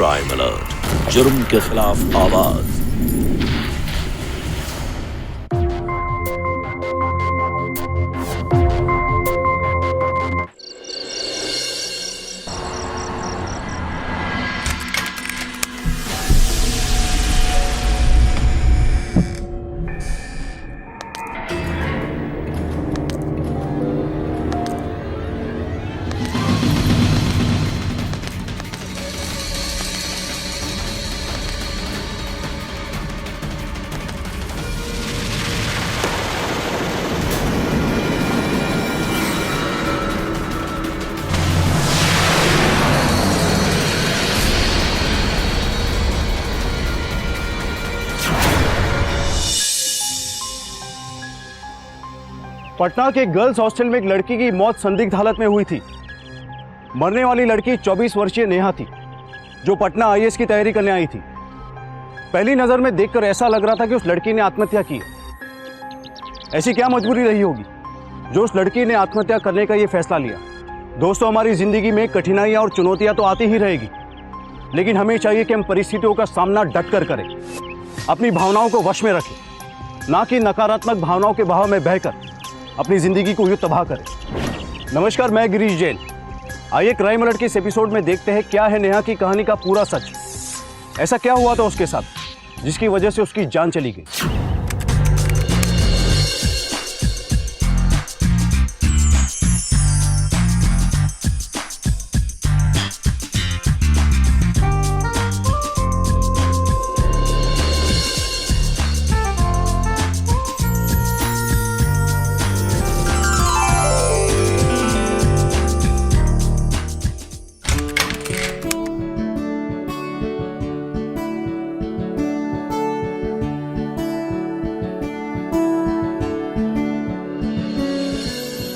Crime alert, जुर्म के खिलाफ आवाज। पटना के गर्ल्स हॉस्टल में एक लड़की की मौत संदिग्ध हालत में हुई थी। मरने वाली लड़की 24 वर्षीय नेहा थी, जो पटना आईएएस की तैयारी करने आई थी। पहली नजर में देखकर ऐसा लग रहा था कि उस लड़की ने आत्महत्या की है। ऐसी क्या मजबूरी रही होगी जो उस लड़की ने आत्महत्या करने का ये फैसला लिया। दोस्तों, हमारी जिंदगी में कठिनाइयां और चुनौतियां तो आती ही रहेगी, लेकिन हमें चाहिए कि हम परिस्थितियों का सामना डटकर करें, अपनी भावनाओं को वश में रखें, ना कि नकारात्मक भावनाओं के बहाव में बहकर अपनी जिंदगी को यूं तबाह करें। नमस्कार, मैं गिरीश जैन। आइए क्राइम अलर्ट के इस एपिसोड में देखते हैं क्या है नेहा की कहानी का पूरा सच। ऐसा क्या हुआ था उसके साथ जिसकी वजह से उसकी जान चली गई।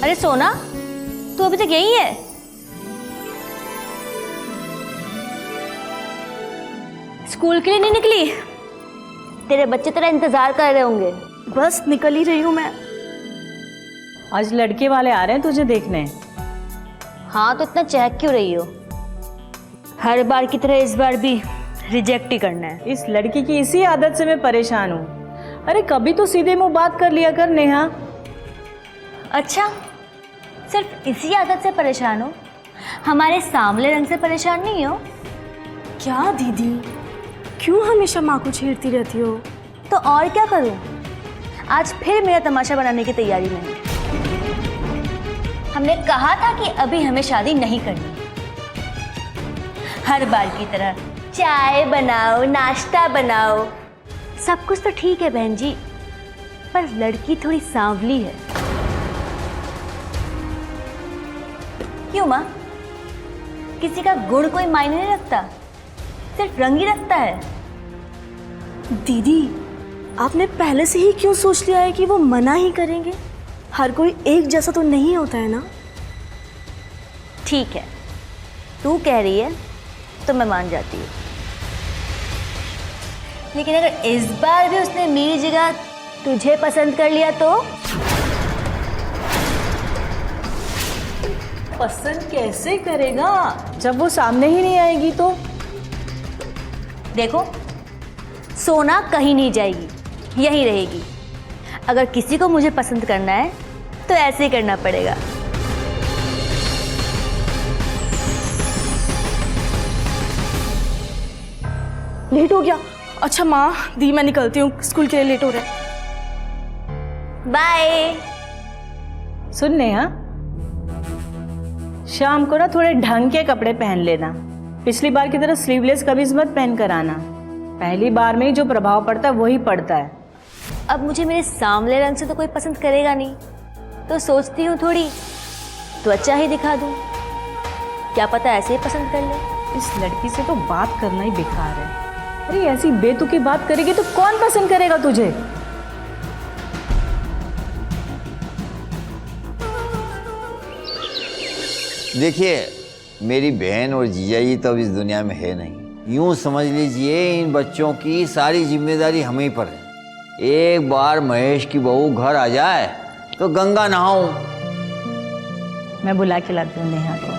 अरे सोना, तू अभी तक यही है? स्कूल के लिए नहीं निकली? तेरे बच्चे तेरा इंतजार कर रहे होंगे। बस निकल ही रही हूँ मैं। आज लड़के वाले आ रहे हैं तुझे देखने। हाँ, तो इतना चहक क्यों रही हो? हर बार की तरह इस बार भी रिजेक्ट ही करना है। इस लड़की की इसी आदत से मैं परेशान हूँ। अरे कभी तो सीधे मुंह बात कर लिया कर नेहा। अच्छा, सिर्फ इसी आदत से परेशान हो? हमारे सांवले रंग से परेशान नहीं हो? क्या दीदी, क्यों हमेशा माँ को छेड़ती रहती हो? तो और क्या करूं? आज फिर मेरा तमाशा बनाने की तैयारी में है। हमने कहा था कि अभी हमें शादी नहीं करनी। हर बार की तरह चाय बनाओ, नाश्ता बनाओ, सब कुछ तो ठीक है बहन जी, पर लड़की थोड़ी सांवली है। क्यों माँ? किसी का गुण कोई मायने नहीं रखता, सिर्फ रंग ही रखता है। दीदी, आपने पहले से ही क्यों सोच लिया है कि वो मना ही करेंगे? हर कोई एक जैसा तो नहीं होता है ना। ठीक है, तू कह रही है तो मैं मान जाती हूँ, लेकिन अगर इस बार भी उसने मेरी जगह तुझे पसंद कर लिया तो? पसंद कैसे करेगा जब वो सामने ही नहीं आएगी तो? देखो, सोना कहीं नहीं जाएगी, यहीं रहेगी। अगर किसी को मुझे पसंद करना है तो ऐसे ही करना पड़ेगा। लेट हो गया। अच्छा माँ, दी मैं निकलती हूँ, स्कूल के लिए लेट हो रहा है। बाय। सुन नेहा, शाम को ना थोड़े ढंग के कपड़े पहन लेना। पिछली बार की तरह स्लीवलेस कमीज मत पहन कर आना। पहली बार में ही जो प्रभाव पड़ता है वही पड़ता है। अब मुझे मेरे सांवले रंग से तो कोई पसंद करेगा नहीं, तो सोचती हूँ थोड़ी त्वचा ही दिखा दूँ, क्या पता ऐसे ही पसंद कर ले। इस लड़की से तो बात करना ही बेकार है। अरे ऐसी बेतुकी बात करेगी तो कौन पसंद करेगा तुझे? देखिए, मेरी बहन और जीजा जी तो अब इस दुनिया में है नहीं। यूं समझ लीजिए इन बच्चों की सारी जिम्मेदारी हम ही पर है। एक बार महेश की बहू घर आ जाए तो गंगा नहाऊं। मैं बुला के लाती हूँ नेहा को।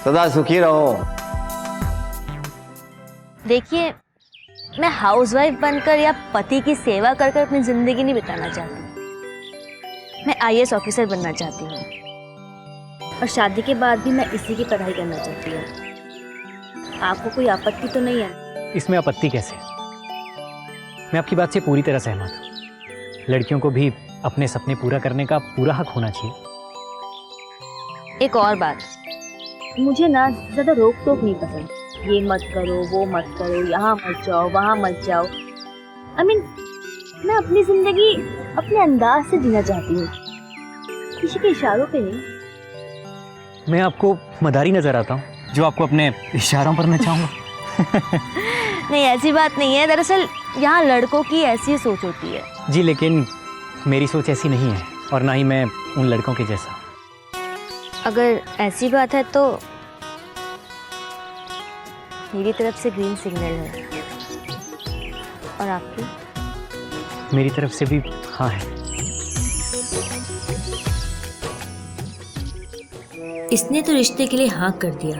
सदा सुखी रहो। देखिए, मैं हाउसवाइफ बनकर या पति की सेवा कर कर अपनी जिंदगी नहीं बिताना चाहती। मैं आईएएस ऑफिसर बनना चाहती हूँ और शादी के बाद भी मैं इसी की पढ़ाई करना चाहती हूँ। आपको कोई आपत्ति तो नहीं है? इसमें आपत्ति कैसे? मैं आपकी बात से पूरी तरह सहमत हूँ। लड़कियों को भी अपने सपने पूरा करने का पूरा हक होना चाहिए। एक और बात, मुझे ना ज़्यादा रोक टोक नहीं पसंद। ये मत करो, वो मत करो, यहाँ मत जाओ, वहाँ मत जाओ। मैं अपनी जिंदगी अपने अंदाज से जीना चाहती हूँ, किसी के इशारों पे नहीं। मैं आपको मदारी नजर आता हूँ जो आपको अपने इशारों पर नचाऊंगा। नहीं, ऐसी बात नहीं है। दरअसल यहाँ लड़कों की ऐसी सोच होती है। जी, लेकिन मेरी सोच ऐसी नहीं है और ना ही मैं उन लड़कों के जैसा। अगर ऐसी बात है तो मेरी तरफ से ग्रीन सिग्नल है, और आपकी? मेरी तरफ से भी हाँ है। इसने तो रिश्ते के लिए हाँ कर दिया।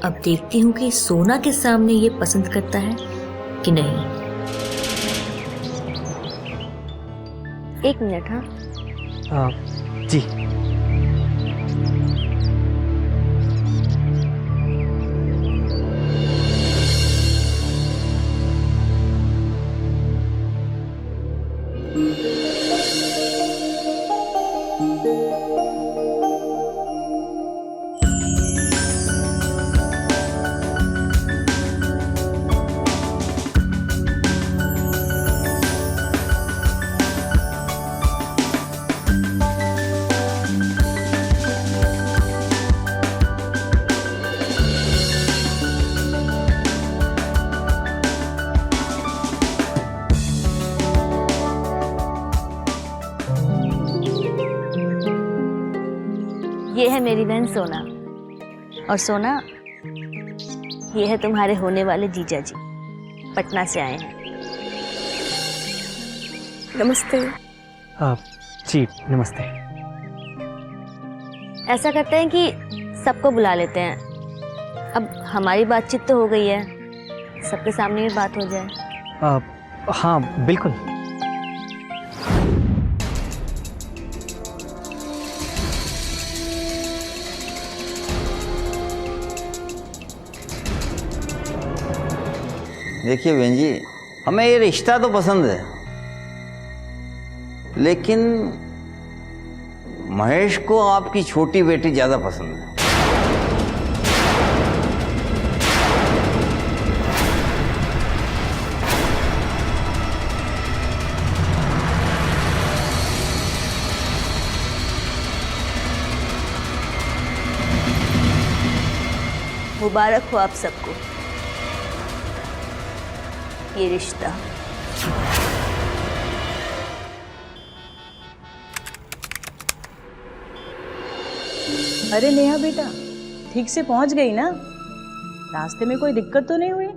अब देखती हूँ कि सोना के सामने ये पसंद करता है कि नहीं। एक मिनट। हाँ जी। ये है मेरी बहन सोना, और सोना, ये है तुम्हारे होने वाले जीजा जी, पटना से आए हैं। नमस्ते। जी नमस्ते। ऐसा करते हैं कि सबको बुला लेते हैं। अब हमारी बातचीत तो हो गई है, सबके सामने भी बात हो जाए। हाँ बिल्कुल। देखिए बहन जी, हमें ये रिश्ता तो पसंद है, लेकिन महेश को आपकी छोटी बेटी ज्यादा पसंद है। मुबारक हो आप सबको ये रिश्ता। अरे नेहा बेटा, ठीक से पहुंच गई ना? रास्ते में कोई दिक्कत तो नहीं हुई?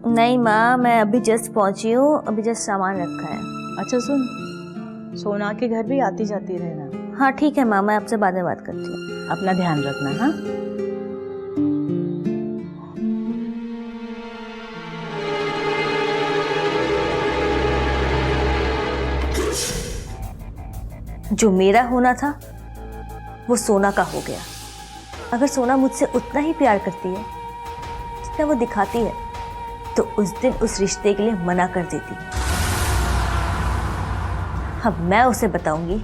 नहीं माँ, मैं अभी जस्ट पहुंची हूँ, अभी जस्ट सामान रखा है। अच्छा सुन, सोना के घर भी आती जाती रहना। हाँ ठीक है माँ, मैं आपसे बाद में बात करती हूँ। अपना ध्यान रखना। हाँ जो मेरा होना था वो सोना का हो गया। अगर सोना मुझसे उतना ही प्यार करती है जितना वो दिखाती है, तो उस दिन उस रिश्ते के लिए मना कर देती। अब मैं उसे बताऊंगी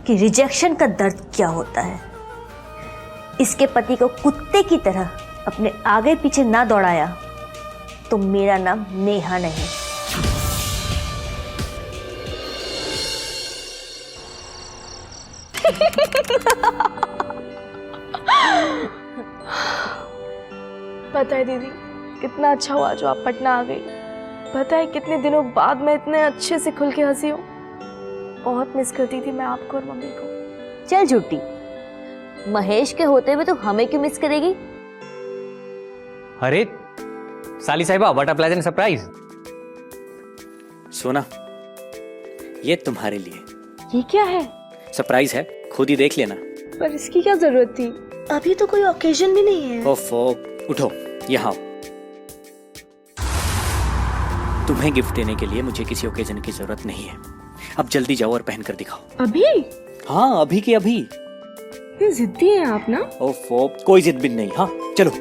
कि रिजेक्शन का दर्द क्या होता है। इसके पति को कुत्ते की तरह अपने आगे पीछे ना दौड़ाया तो मेरा नाम नेहा नहीं। पता है दीदी, कितना अच्छा हुआ जो आप पटना आ गई। पता है कितने दिनों बाद मैं इतने अच्छे से खुल के हंसी हूँ। बहुत मिस करती थी मैं आपको और मम्मी को। चल झूठी, महेश के होते हुए तो हमें क्यों मिस करेगी? अरे साली साहिबा, व्हाट अ प्लेजेंट सरप्राइज। सोना, ये तुम्हारे लिए ये क्या है? सरप्राइज है, खुद ही देख लेना। पर इसकी क्या जरूरत थी? अभी तो कोई ओकेजन भी नहीं है। ओफो, उठो, यहाँ आओ। तुम्हें गिफ्ट देने के लिए मुझे किसी ओकेजन की जरूरत नहीं है। अब जल्दी जाओ और पहन कर दिखाओ। अभी? हाँ, अभी के अभी। ये जिद्दी हैं आप ना। ओफो, कोई जिद भी नहीं। हाँ चलो।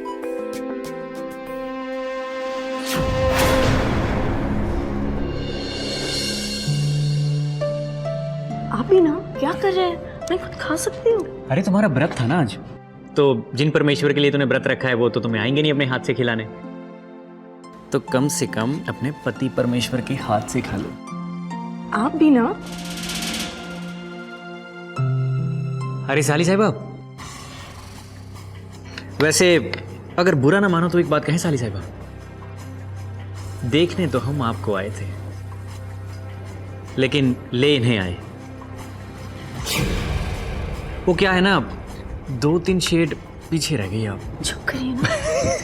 आप भी ना क्या कर रहे हैं? मैं खुद खा सकती हूँ। अरे तुम्हारा व्रत था ना आज, तो जिन परमेश्वर के लिए तूने व्रत रखा है वो तो तुम्हें आएंगे नहीं अपने हाथ से खिलाने, तो कम से कम अपने पति परमेश्वर के हाथ से खा लो। आप भी ना। अरे साली साहिबा, वैसे अगर बुरा ना मानो तो एक बात कहें साली साहिबा, देखने तो हम आपको आए थे लेकिन ले इन्हें आए। वो क्या है ना, 2-3 शेड पीछे रह गई आप। चुप करिए ना,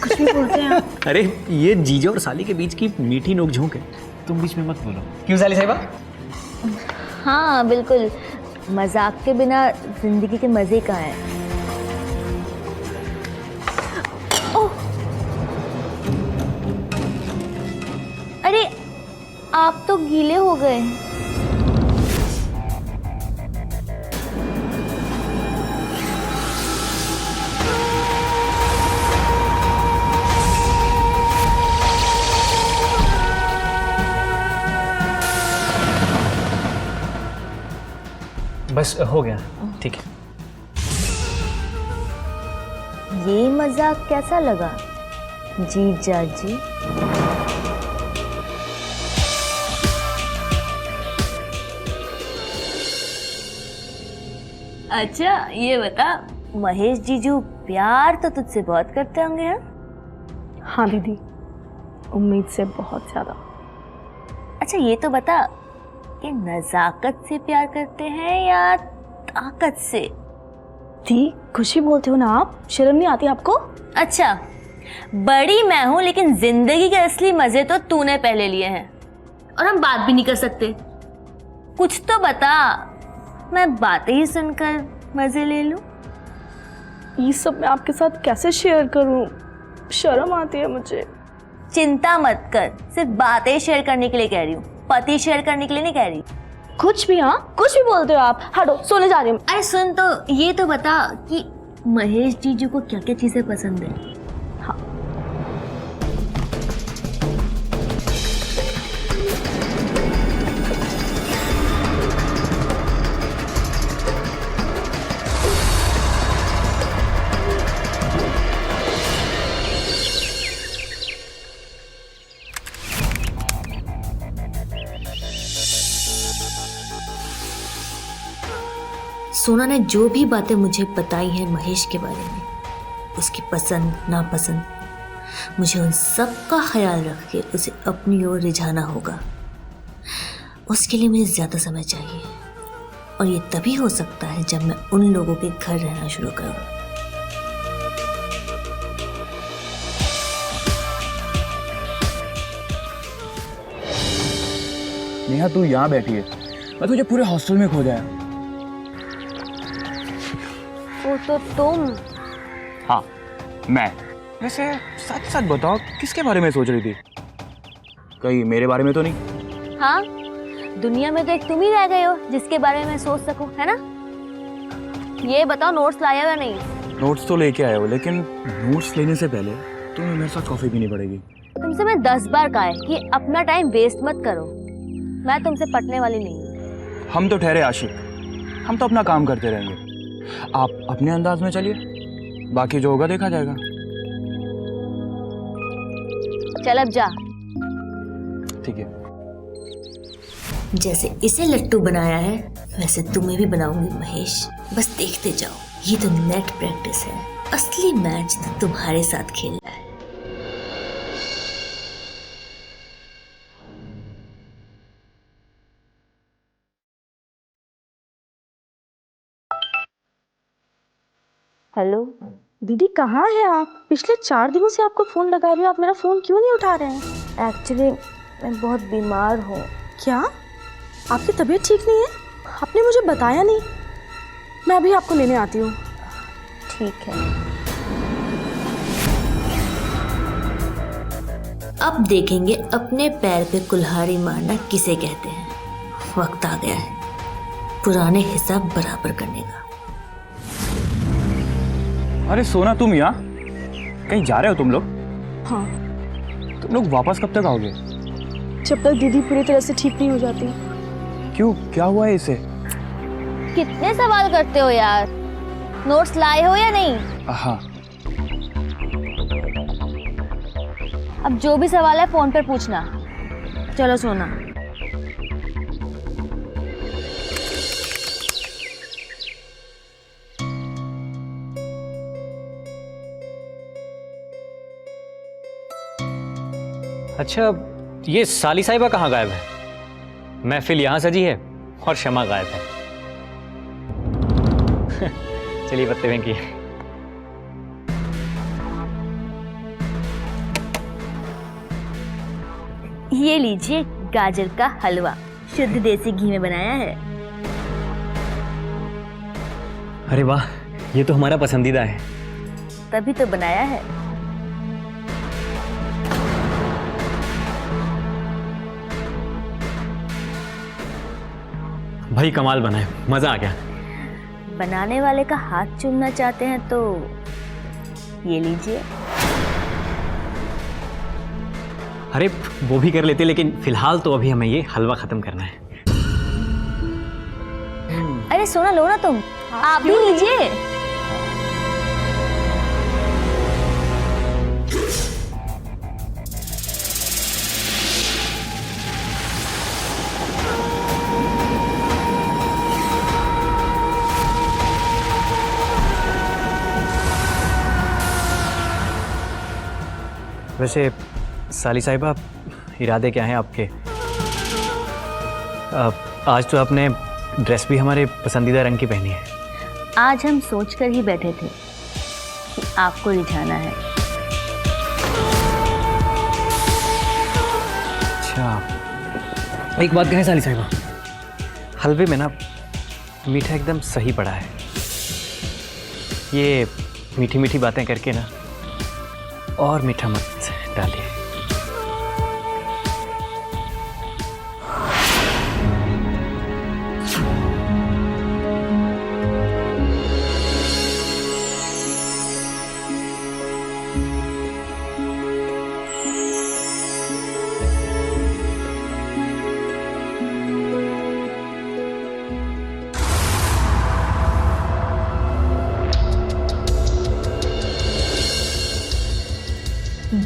कुछ भी बोलते हैं आप। अरे ये जीजा और साली के बीच की मीठी नोकझोंक है, तुम बीच में मत बोलो। क्यों साली साहिबा? हाँ बिल्कुल, मजाक के बिना जिंदगी के मजे कहाँ हैं। ओह! अरे आप तो गीले हो गए। बस हो गया, ठीक है। ये मजाक कैसा लगा जीजा जी? अच्छा ये बता, महेश जीजू प्यार तो तुझसे बहुत करते होंगे हैं? हाँ दीदी, उम्मीद से बहुत ज्यादा। अच्छा ये तो बता कि नजाकत से प्यार करते हैं या ताकत से? दी खुशी बोलते हो ना आप, शर्म नहीं आती आपको? अच्छा, बड़ी मैं हूं लेकिन जिंदगी के असली मजे तो तूने पहले लिए हैं और हम बात भी नहीं कर सकते। कुछ तो बता, मैं बातें ही सुनकर मजे ले लूं। ये सब मैं आपके साथ कैसे शेयर करूं? शर्म आती है मुझे। चिंता मत कर, सिर्फ बातें शेयर करने के लिए कह रही हूँ, पति शेयर करने के लिए नहीं कह रही। कुछ भी, हाँ कुछ भी बोलते हो आप। हटो, सोने जा रही हूँ। अरे सुन तो, ये तो बता कि महेश जीजू को क्या क्या चीजें पसंद है? हाँ सोना ने जो भी बातें मुझे बताई हैं महेश के बारे में, उसकी पसंद नापसंद, मुझे उन सब का ख्याल रख के उसे अपनी ओर रिझाना होगा। उसके लिए मुझे ज़्यादा समय चाहिए और ये तभी हो सकता है जब मैं उन लोगों के घर रहना शुरू करूँ। नेहा तू यहाँ बैठी है, मैं तुझे पूरे हॉस्टल में खो जाया। वो तो तुम। हाँ मैं। वैसे सच सच बताओ, किसके बारे में सोच रही थी? कहीं मेरे बारे में तो नहीं? हाँ, दुनिया में तो एक तुम ही रह गए हो जिसके बारे में मैं सोच सकूं, है ना? ये बताओ, नोट्स लाया या नहीं? नोट्स तो लेके आया हो, लेकिन नोट्स लेने से पहले तुम्हें मेरे साथ कॉफी पीनी पड़ेगी। तुमसे मैं 10 बार कहा है कि अपना टाइम वेस्ट मत करो। मैं तुमसे पटने वाली नहीं हूँ। हम तो ठहरे आशिक, हम तो अपना काम करते रहेंगे। आप अपने अंदाज में चलिए, बाकी जो होगा देखा जाएगा। चल अब जा। ठीक है। जैसे इसे लट्टू बनाया है वैसे तुम्हें भी बनाऊंगी महेश, बस देखते जाओ। ये तो नेट प्रैक्टिस है, असली मैच तो तुम्हारे साथ खेलना है। हेलो दीदी, कहाँ हैं आप? पिछले 4 दिनों से आपको फ़ोन लगाए हुए, आप मेरा फ़ोन क्यों नहीं उठा रहे हैं? एक्चुअली मैं बहुत बीमार हूँ। क्या आपकी तबीयत ठीक नहीं है? आपने मुझे बताया नहीं। मैं अभी आपको लेने आती हूँ। ठीक है। अब देखेंगे अपने पैर पे कुल्हाड़ी मारना किसे कहते हैं। वक्त आ गया है पुराने हिसाब बराबर करने का। अरे सोना, तुम यहाँ कहीं जा रहे हो तुम लोग? हाँ, तुम लोग वापस कब तक आओगे? जब तक दीदी पूरी तरह से ठीक नहीं हो जाती। क्यों, क्या हुआ है इसे? कितने सवाल करते हो यार। नोट्स लाए हो या नहीं? हाँ। अब जो भी सवाल है फोन पर पूछना। चलो सोना। अच्छा, ये साली साहिबा कहाँ गायब है? महफिल यहाँ सजी है और शमा गायब है। चलिए पत्ते फेंकिए। ये लीजिए गाजर का हलवा, शुद्ध देसी घी में बनाया है। अरे वाह, ये तो हमारा पसंदीदा है। तभी तो बनाया है। भाई कमाल बना है, मजा आ गया। बनाने वाले का हाथ चूमना चाहते हैं तो ये लीजिए। अरे वो भी कर लेते, लेकिन फिलहाल तो अभी हमें ये हलवा खत्म करना है। अरे सोना लो ना तुम, आप भी लीजिए। वैसे साली साहिबा, इरादे क्या हैं आपके? आज तो आपने ड्रेस भी हमारे पसंदीदा रंग की पहनी है। आज हम सोच कर ही बैठे थे कि आपको रिझाना है। अच्छा, एक बात कहें साली साहिबा, हलवे में ना मीठा एकदम सही पड़ा है। ये मीठी मीठी बातें करके ना और मीठा मत डालिए।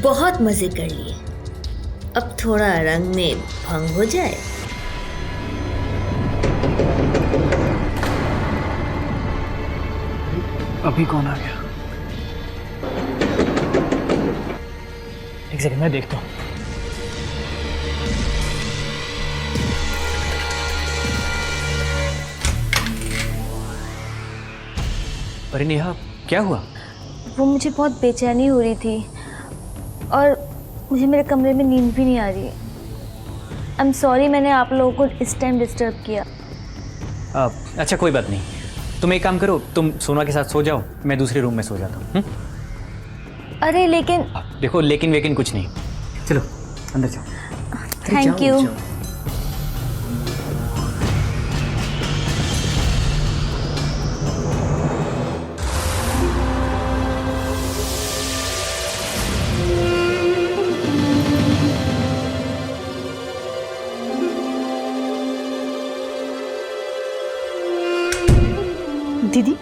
बहुत मजे कर लिए, अब थोड़ा रंग में भंग हो जाए। अभी कौन आ गया? एक सेकंड, मैं देखता हूँ। अरे नेहा, क्या हुआ? वो मुझे बहुत बेचैनी हो रही थी और मुझे मेरे कमरे में नींद भी नहीं आ रही। आई एम सॉरी, मैंने आप लोगों को इस टाइम डिस्टर्ब किया। अच्छा कोई बात नहीं, तुम एक काम करो, तुम सोना के साथ सो जाओ, मैं दूसरे रूम में सो जाता हूँ। अरे लेकिन देखो, लेकिन वेकिन कुछ नहीं, चलो अंदर जाओ। Thank you. दीदी,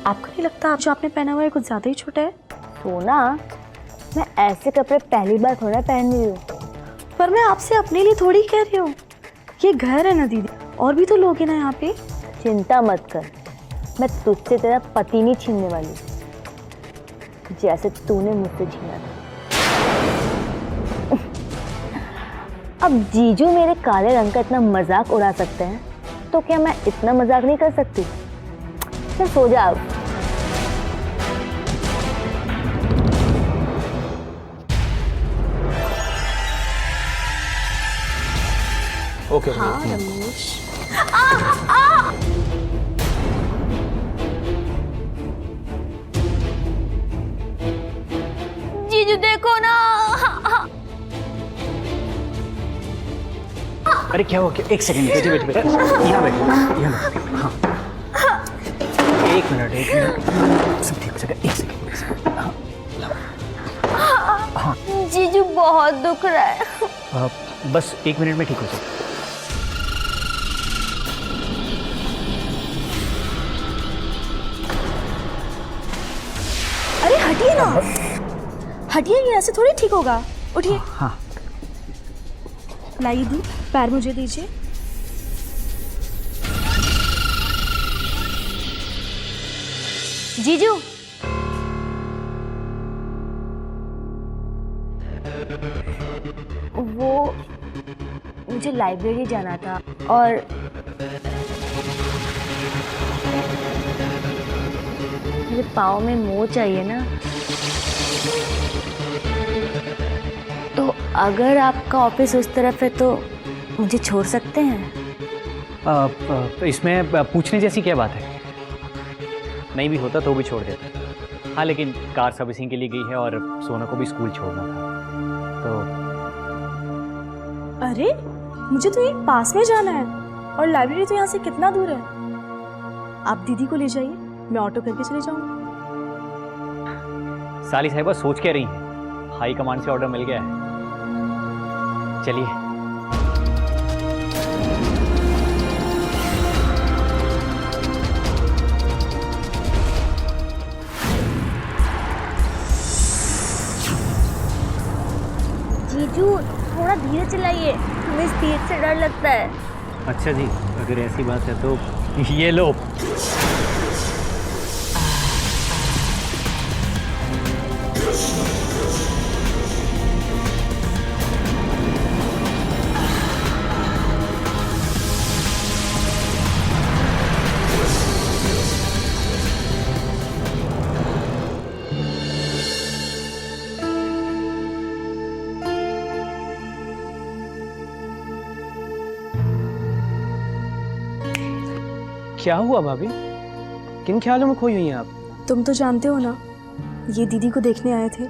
आपको नहीं लगता आप जो आपने पहना हुआ है कुछ ज़्यादा ही छोटा है? सोना, मैं ऐसे कपड़े पहली बार थोड़ा पहन रही हूँ। पर मैं आपसे अपने लिए थोड़ी कह रही हूँ, ये घर है ना दीदी, और भी तो लोग हैं ना यहाँ पे। चिंता मत कर, मैं तुझसे तेरा पति नहीं छीनने वाली, जैसे तूने मुझसे छीना था। अब जीजू मेरे काले रंग का इतना मजाक उड़ा सकते हैं, तो क्या मैं इतना मजाक नहीं कर सकती? चल सो जा अब। ओके। हाँ रमेश, जीजू देखो ना। अरे क्या हो गया? एक सेकंड, बैठे बैठे बैठे, यहाँ बैठो, यहाँ बैठो। हाँ, एक मिनट, सब ठीक हो जाएगा। एक सेकंड, हाँ। जीजू बहुत दुख रहा है। बस 1 मिनट में ठीक हो जाएगा। अरे हटिए ना, हटिए, ये ऐसे थोड़ी ठीक होगा। उठिए। हाँ। लाइए दी, पैर मुझे दीजिए। जीजू वो मुझे लाइब्रेरी जाना था और मेरे पाँव में मोच चाहिए ना, तो अगर आपका ऑफिस उस तरफ है तो मुझे छोड़ सकते हैं? इसमें पूछने जैसी क्या बात है? नहीं भी होता तो भी छोड़ देता। हाँ, लेकिन कार सर्विसिंग के लिए गई है और सोना को भी स्कूल छोड़ना था, तो अरे मुझे तो यहीं पास में जाना है और लाइब्रेरी तो यहाँ से कितना दूर है। आप दीदी को ले जाइए, मैं ऑटो करके चले जाऊंगी। साली साहिबा सोच क्या रही हैं? हाई कमांड से ऑर्डर मिल गया है। चलिए। जीजू थोड़ा धीरे चलाइए, हमें स्पीड से डर लगता है। अच्छा जी, अगर ऐसी बात है तो ये लो। क्या हुआ भाभी? किन ख्यालों में खोई हुई हैं आप? तुम तो जानते हो ना, ये दीदी को देखने आए थे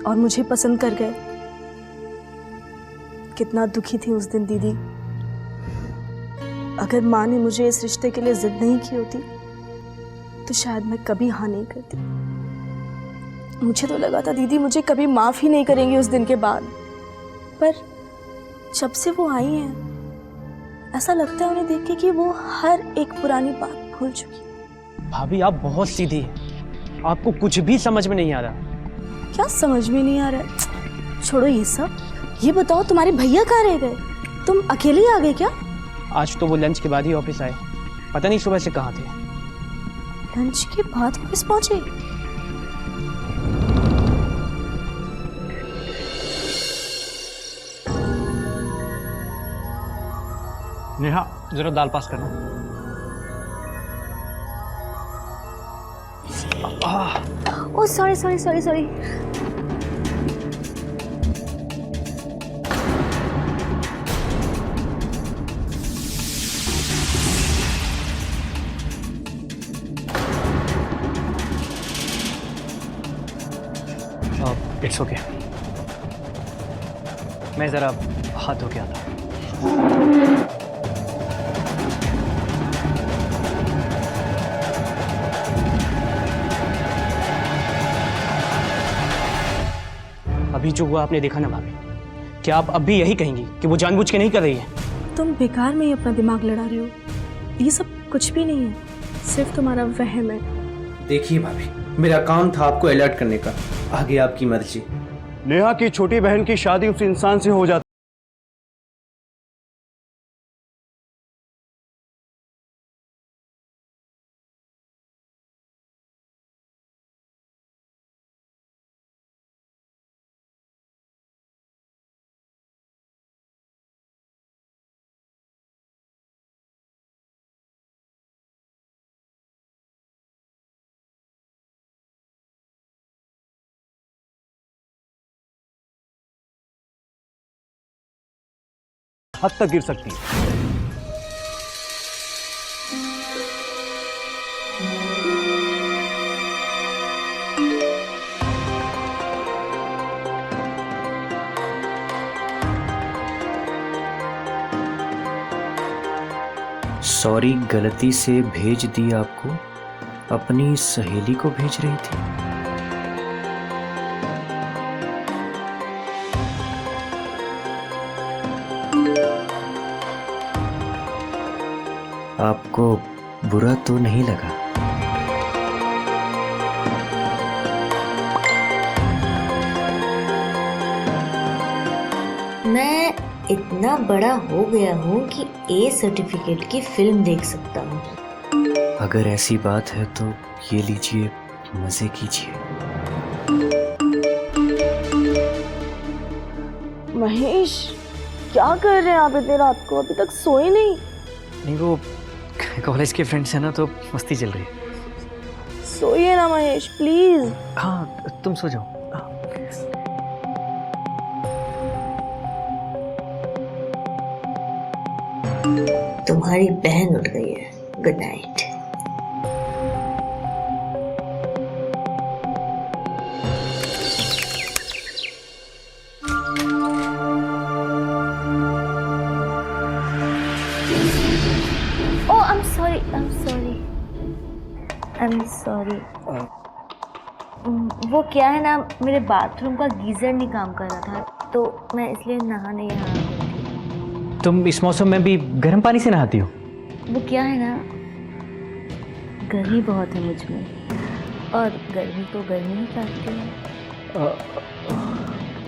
और मुझे पसंद कर गए। कितना दुखी थी उस दिन दीदी। अगर माँ ने मुझे इस रिश्ते के लिए जिद नहीं की होती तो शायद मैं कभी हाँ नहीं करती। मुझे तो लगा था दीदी मुझे कभी माफ ही नहीं करेंगी उस दिन के बाद, पर जब से वो आई हैं ऐसा लगता है उन्हें देख के कि वो हर एक पुरानी बात भूल चुकी। भाभी आप बहुत सीधी हैं, आपको कुछ भी समझ में नहीं आ रहा। क्या समझ में नहीं आ रहा है? छोड़ो ये सब, ये बताओ तुम्हारे भैया कहाँ रह गए? तुम अकेले ही आ गए क्या? आज तो वो लंच के बाद ही ऑफिस आए, पता नहीं सुबह से कहाँ थे। लंच के बाद ऑफिस पहुंचे? नेहा जरा दाल पास करना। Oh sorry sorry sorry sorry. It's okay, मैं जरा हाथ धो के आता हूँ। अभी जो हुआ आपने देखा ना भाभी, क्या आप अब भी यही कहेंगी कि वो जानबूझ के नहीं कर रही है? तुम बेकार में ही अपना दिमाग लड़ा रहे हो। ये सब कुछ भी नहीं है, सिर्फ तुम्हारा वहम है। देखिए भाभी, मेरा काम था आपको अलर्ट करने का, आगे आपकी मर्जी। नेहा की छोटी बहन की शादी उस इंसान से हो जाती हद तक गिर सकती है। सॉरी गलती से भेज दी आपको, अपनी सहेली को भेज रही थी। आपको बुरा तो नहीं लगा? मैं इतना बड़ा हो गया हूँ कि ए सर्टिफिकेट की फिल्म देख सकता हूँ। अगर ऐसी बात है तो ये लीजिए, मजे कीजिए। महेश, क्या कर रहे हैं आप इतनी रात को? अभी तक सोए नहीं? नहीं, वो कॉलेज के फ्रेंड्स हैं ना, तो मस्ती चल रही है। सोइए ना महेश, प्लीज। हाँ, तुम सो जाओ। तुम्हारी बहन उठ गई है। Good night. Oh I am sorry, वो क्या है ना, मेरे बाथरूम का गीजर नहीं काम कर रहा था, तो मैं इसलिए नहाने यहाँ आ गई थी। तुम इस मौसम में भी गर्म पानी से नहाती हो? वो क्या है ना, गर्मी बहुत है मुझ में, और गर्मी तो गर्मी ही काटती है।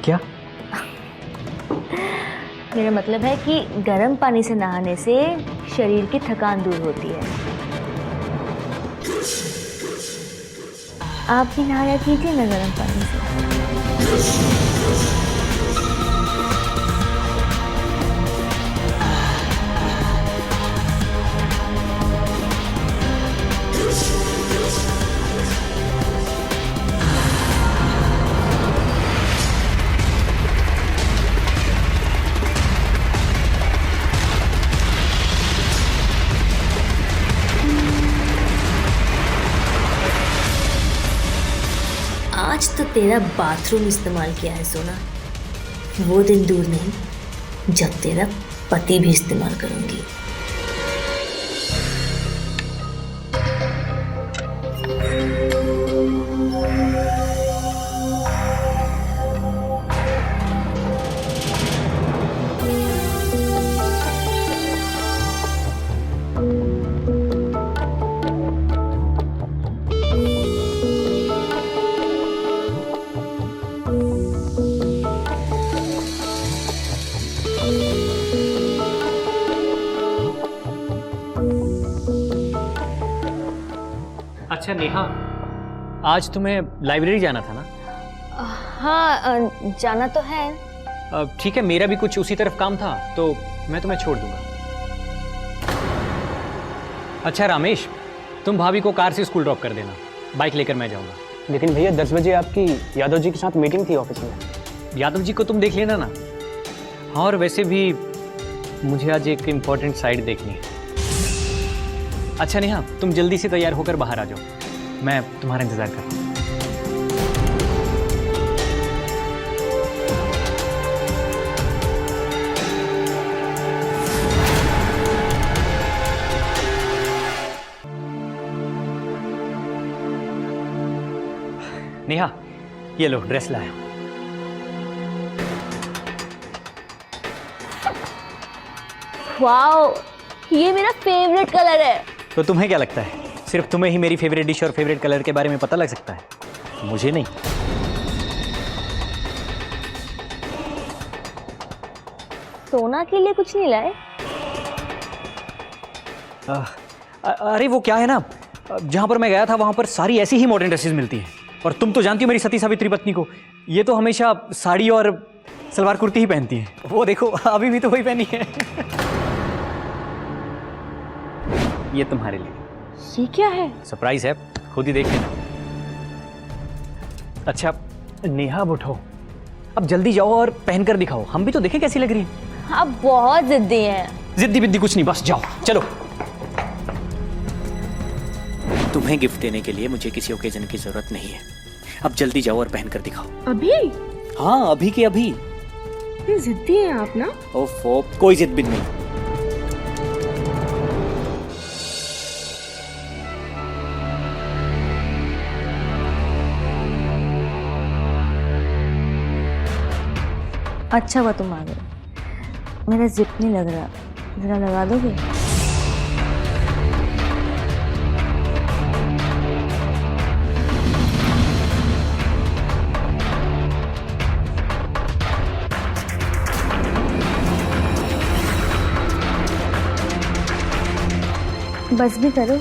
क्या? मेरा मतलब है कि गर्म पानी से नहाने से शरीर की थकान दूर होती है। आप भी नहाया कीजिए ना गर्म पानी से। आज तो तेरा बाथरूम इस्तेमाल किया है सोना, वो दिन दूर नहीं जब तेरा पति भी इस्तेमाल करूंगी। अच्छा नेहा, आज तुम्हें लाइब्रेरी जाना था ना? हाँ, जाना तो है। ठीक है, मेरा भी कुछ उसी तरफ काम था, तो मैं तुम्हें छोड़ दूंगा। अच्छा रामेश, तुम भाभी को कार से स्कूल ड्रॉप कर देना, बाइक लेकर मैं जाऊंगा। लेकिन भैया 10 बजे आपकी यादव जी के साथ मीटिंग थी ऑफिस में। यादव जी को तुम देख लेना ना। हाँ, और वैसे भी मुझे आज एक इम्पोर्टेंट साइड देखनी है। अच्छा नेहा, तुम जल्दी से तैयार होकर बाहर आ जाओ, मैं तुम्हारा इंतजार कर रहा हूँ। नेहा, ये लो ड्रेस लाया। वाओ, ये मेरा फेवरेट कलर है। तो तुम्हें क्या लगता है सिर्फ तुम्हें ही मेरी फेवरेट डिश और फेवरेट कलर के बारे में पता लग सकता है? मुझे नहीं। सोना के लिए कुछ नहीं लाए? अरे वो क्या है ना, जहां पर मैं गया था वहां पर सारी ऐसी ही मॉडर्न ड्रेसेस मिलती हैं, और तुम तो जानती हो मेरी सती सावित्री पत्नी को, ये तो हमेशा साड़ी और सलवार कुर्ती ही पहनती है। वो देखो अभी भी तो वही पहनी है। ये तुम्हारे लिए। ये क्या है? सरप्राइज है, खुद ही देख लेना। अच्छा नेहा, अब उठो, अब जल्दी जाओ और पहनकर दिखाओ, हम भी तो देखें कैसी लग रही है। आप बहुत जिद्दी हैं। जिद्दी बिद्दी कुछ नहीं, बस जाओ, चलो। तुम्हें गिफ्ट देने के लिए मुझे किसी ओकेजन की जरूरत नहीं है, अब जल्दी जाओ और पहनकर दिखाओ। अभी? हाँ, अभी के अभी। इतनी जिद्दी हैं आप ना। ओफो, कोई जिद भी नहीं। अच्छा हुआ तुम आ गए, मेरा जिप नहीं लग रहा, जरा लगा दोगे? बस भी करो।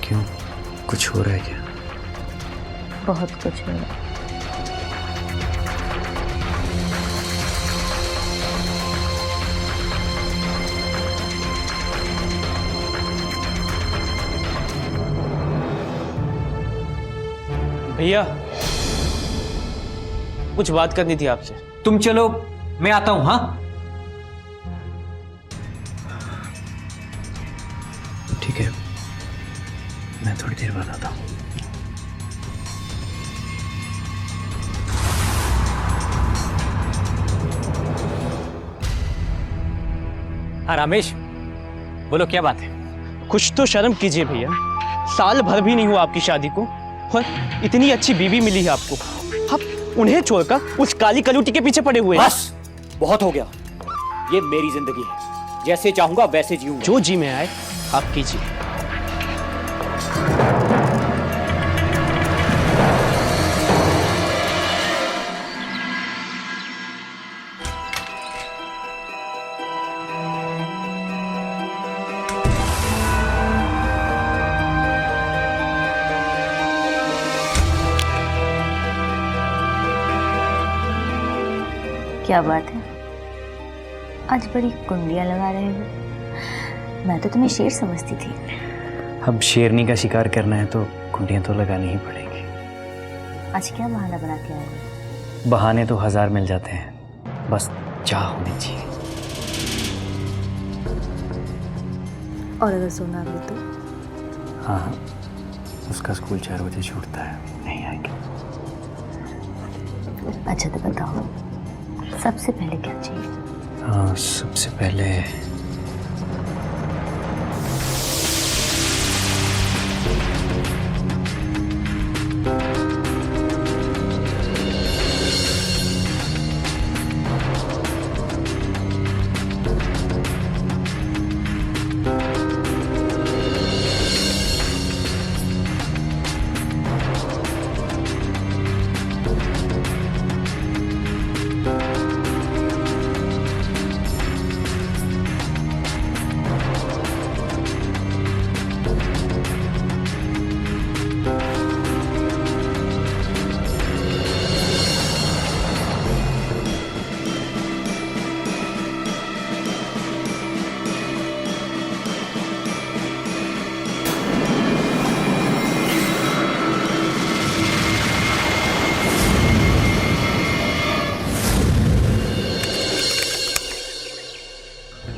क्यों, कुछ हो रहा है क्या? बहुत कुछ हो रहा है। भैया कुछ बात करनी थी आपसे। तुम चलो, मैं आता हूं। हाँ ठीक है, मैं थोड़ी देर बाद आता हूँ। हाँ रामेश, बोलो क्या बात है? कुछ तो शर्म कीजिए भैया, साल भर भी नहीं हुआ आपकी शादी को और इतनी अच्छी बीवी मिली है आपको, आप उन्हें छोड़कर उस काली कलूटी के पीछे पड़े हुए हैं। बस बहुत हो गया, ये मेरी जिंदगी है, जैसे चाहूंगा वैसे जीऊंगा। जो जी में आए आप कीजिए। क्या बात है, आज बड़ी कुंडियां लगा रहे हो। मैं तो तुम्हें शेर समझती थी। अब शेरनी का शिकार करना है तो कुंडियां तो लगानी ही पड़ेगी। आज क्या बहाना बना के आए हो? बहाने तो 1000 मिल जाते हैं, बस चाह होनी चाहिए। और अगर सोना भी तो? हाँ, उसका स्कूल 4 बजे छूटता है, नहीं आएगी। अच्छा तो बताओ, सबसे पहले क्या चाहिए? हाँ, सबसे पहले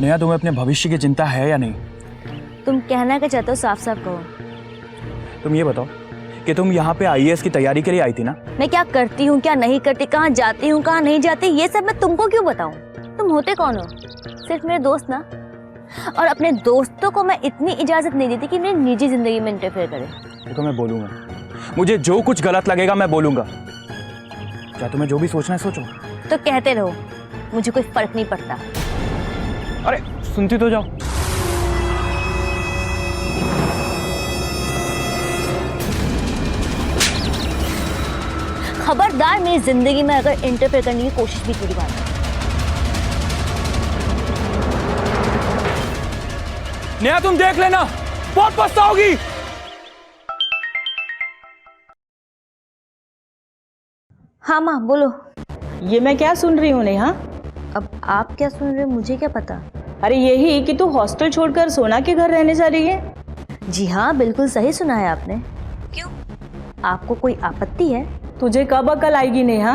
नेहा, तुम्हें अपने भविष्य की चिंता है या नहीं? तुम कहना क्या चाहते हो, साफ साफ कहो। तुम ये बताओ कि तुम यहाँ पे आईएएस की तैयारी के लिए आई थी ना? मैं क्या करती हूँ, क्या नहीं करती, कहाँ जाती हूँ, कहाँ नहीं जाती, ये सब मैं तुमको क्यों बताऊँ? तुम होते कौन हो? सिर्फ मेरे दोस्त ना। और अपने दोस्तों को मैं इतनी इजाजत नहीं देती कि मेरी निजी जिंदगी में इंटरफेयर करे। तो मैं बोलूंगा, मुझे जो कुछ गलत लगेगा मैं बोलूंगा। क्या तुम्हें जो भी सोचना है सोचो। तो कहते रहो, मुझे कोई फर्क नहीं पड़ता। अरे सुनती तो जाओ। खबरदार मेरी जिंदगी में अगर इंटरफेयर करने की कोशिश भी की बात है। नेहा, तुम देख लेना, बहुत पछताओगी। हाँ माँ बोलो। ये मैं क्या सुन रही हूँ नेहा? अब आप क्या सुन रहे हो, मुझे क्या पता। अरे यही कि तू हॉस्टल छोड़कर सोना के घर रहने जा रही है। जी हाँ, बिल्कुल सही सुना है आपने। क्यों, आपको कोई आपत्ति है? तुझे कब अकल आएगी नेहा?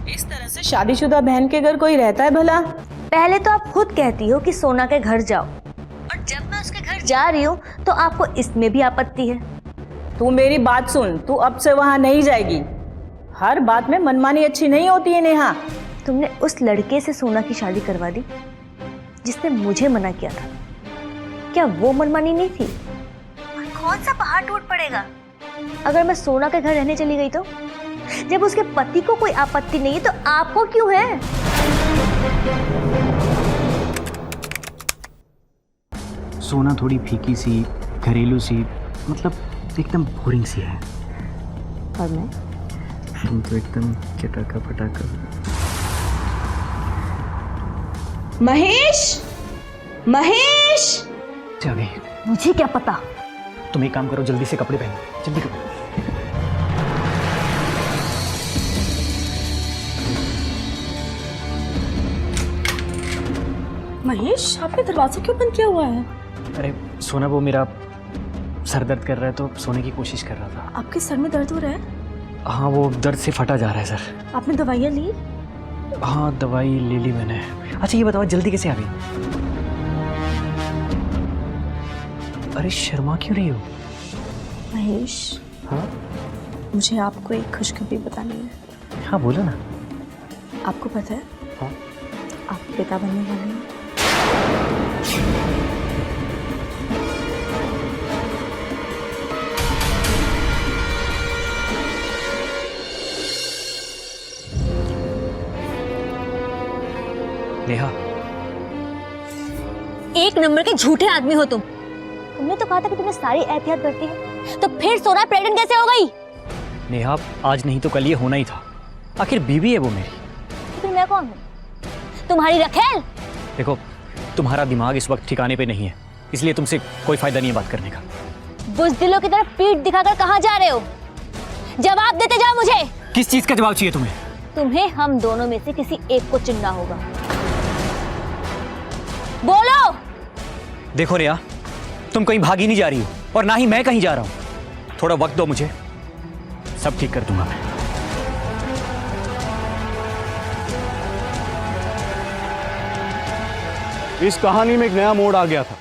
इस तरह से शादीशुदा बहन के घर कोई रहता है भला? पहले तो आप खुद कहती हो कि सोना के घर जाओ, और जब मैं उसके घर जा रही हूँ तो आपको इसमें भी आपत्ति है। तू मेरी बात सुन, तू अब से वहाँ नहीं जाएगी। हर बात में मनमानी अच्छी नहीं होती है नेहा। तुमने उस लड़के से सोना की शादी करवा दी जिसने मुझे मना किया था। क्या वो मनमानी नहीं थी? और कौन सा पहाड़ टूट पड़ेगा अगर मैं सोना के घर रहने चली गई तो जब उसके पति को कोई आपत्ति नहीं है तो आपको क्यों है? सोना थोड़ी फीकी सी, घरेलू सी, मतलब एकदम बोरिंग सी है। और मैं? तुम तो एकदम चटाका पटाका। महेश, महेश! जा गई। मुझे क्या पता? तुम एक काम करो, जल्दी से कपड़े पहनो, जल्दी करो। महेश, आपने दरवाजा क्यों बंद किया हुआ है? अरे सोना, वो मेरा सर दर्द कर रहा है तो सोने की कोशिश कर रहा था। आपके सर में दर्द हो रहा है? हाँ, वो दर्द से फटा जा रहा है सर। आपने दवाइयाँ ली? हाँ, दवाई ले ली मैंने। अच्छा ये बताओ, जल्दी कैसे आ गई? अरे शर्मा क्यों रही हो? महेश, हाँ मुझे आपको एक खुशखबरी बतानी है। हाँ बोलो ना। आपको पता है? हाँ। आप पिता बनने वाले हैं। नेहा, एक नंबर के झूठे आदमी हो तुम। तुमने तो कहा था कि तुम्हें सारी एहतियात बरती है, तो फिर सोना प्रेग्नेंट कैसे हो गई? नेहा, आज नहीं तो कल ये होना ही था। आखिर बीवी है वो मेरी। तो फिर मैं कौन हूँ? तुम्हारी रखेल? देखो, तुम्हारा दिमाग इस वक्त ठिकाने पे नहीं है, इसलिए तुमसे कोई फायदा नहीं है बात करने का। बुज़दिलों की तरह पीठ दिखाकर कहाँ जा रहे हो? जवाब देते जाओ मुझे। किस चीज का जवाब चाहिए तुम्हें? तुम्हें हम दोनों में से किसी एक को चुनना होगा। बोलो। देखो नेहा, तुम कहीं भागी नहीं जा रही हो और ना ही मैं कहीं जा रहा हूं। थोड़ा वक्त दो मुझे, सब ठीक कर दूंगा मैं। इस कहानी में एक नया मोड़ आ गया था।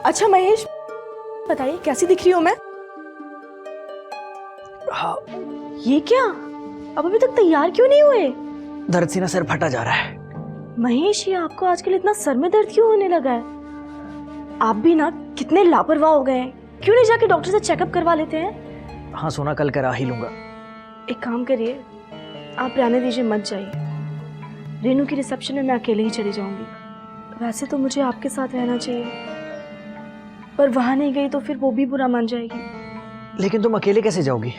अच्छा महेश, बताइए कैसी दिख रही हूँ मैं? हाँ, ये क्या? अब अभी तक तैयार क्यों नहीं हुए? दर्द से ना सर फटा जा रहा है। महेश, ये आपको आजकल इतना सर में दर्द क्यों होने लगा है? आप भी ना कितने लापरवाह हो गए हैं। क्यों नहीं जाके डॉक्टर से चेकअप करवा लेते हैं? हाँ सोना, कल करा ही लूंगा। एक काम करिए, आप रहने दीजिए, मत जाइए। रेनू की रिसेप्शन में मैं अकेले ही चली जाऊंगी। वैसे तो मुझे आपके साथ रहना चाहिए, पर वहां नहीं गई तो फिर वो भी बुरा मान जाएगी। लेकिन तुम अकेले कैसे जाओगी?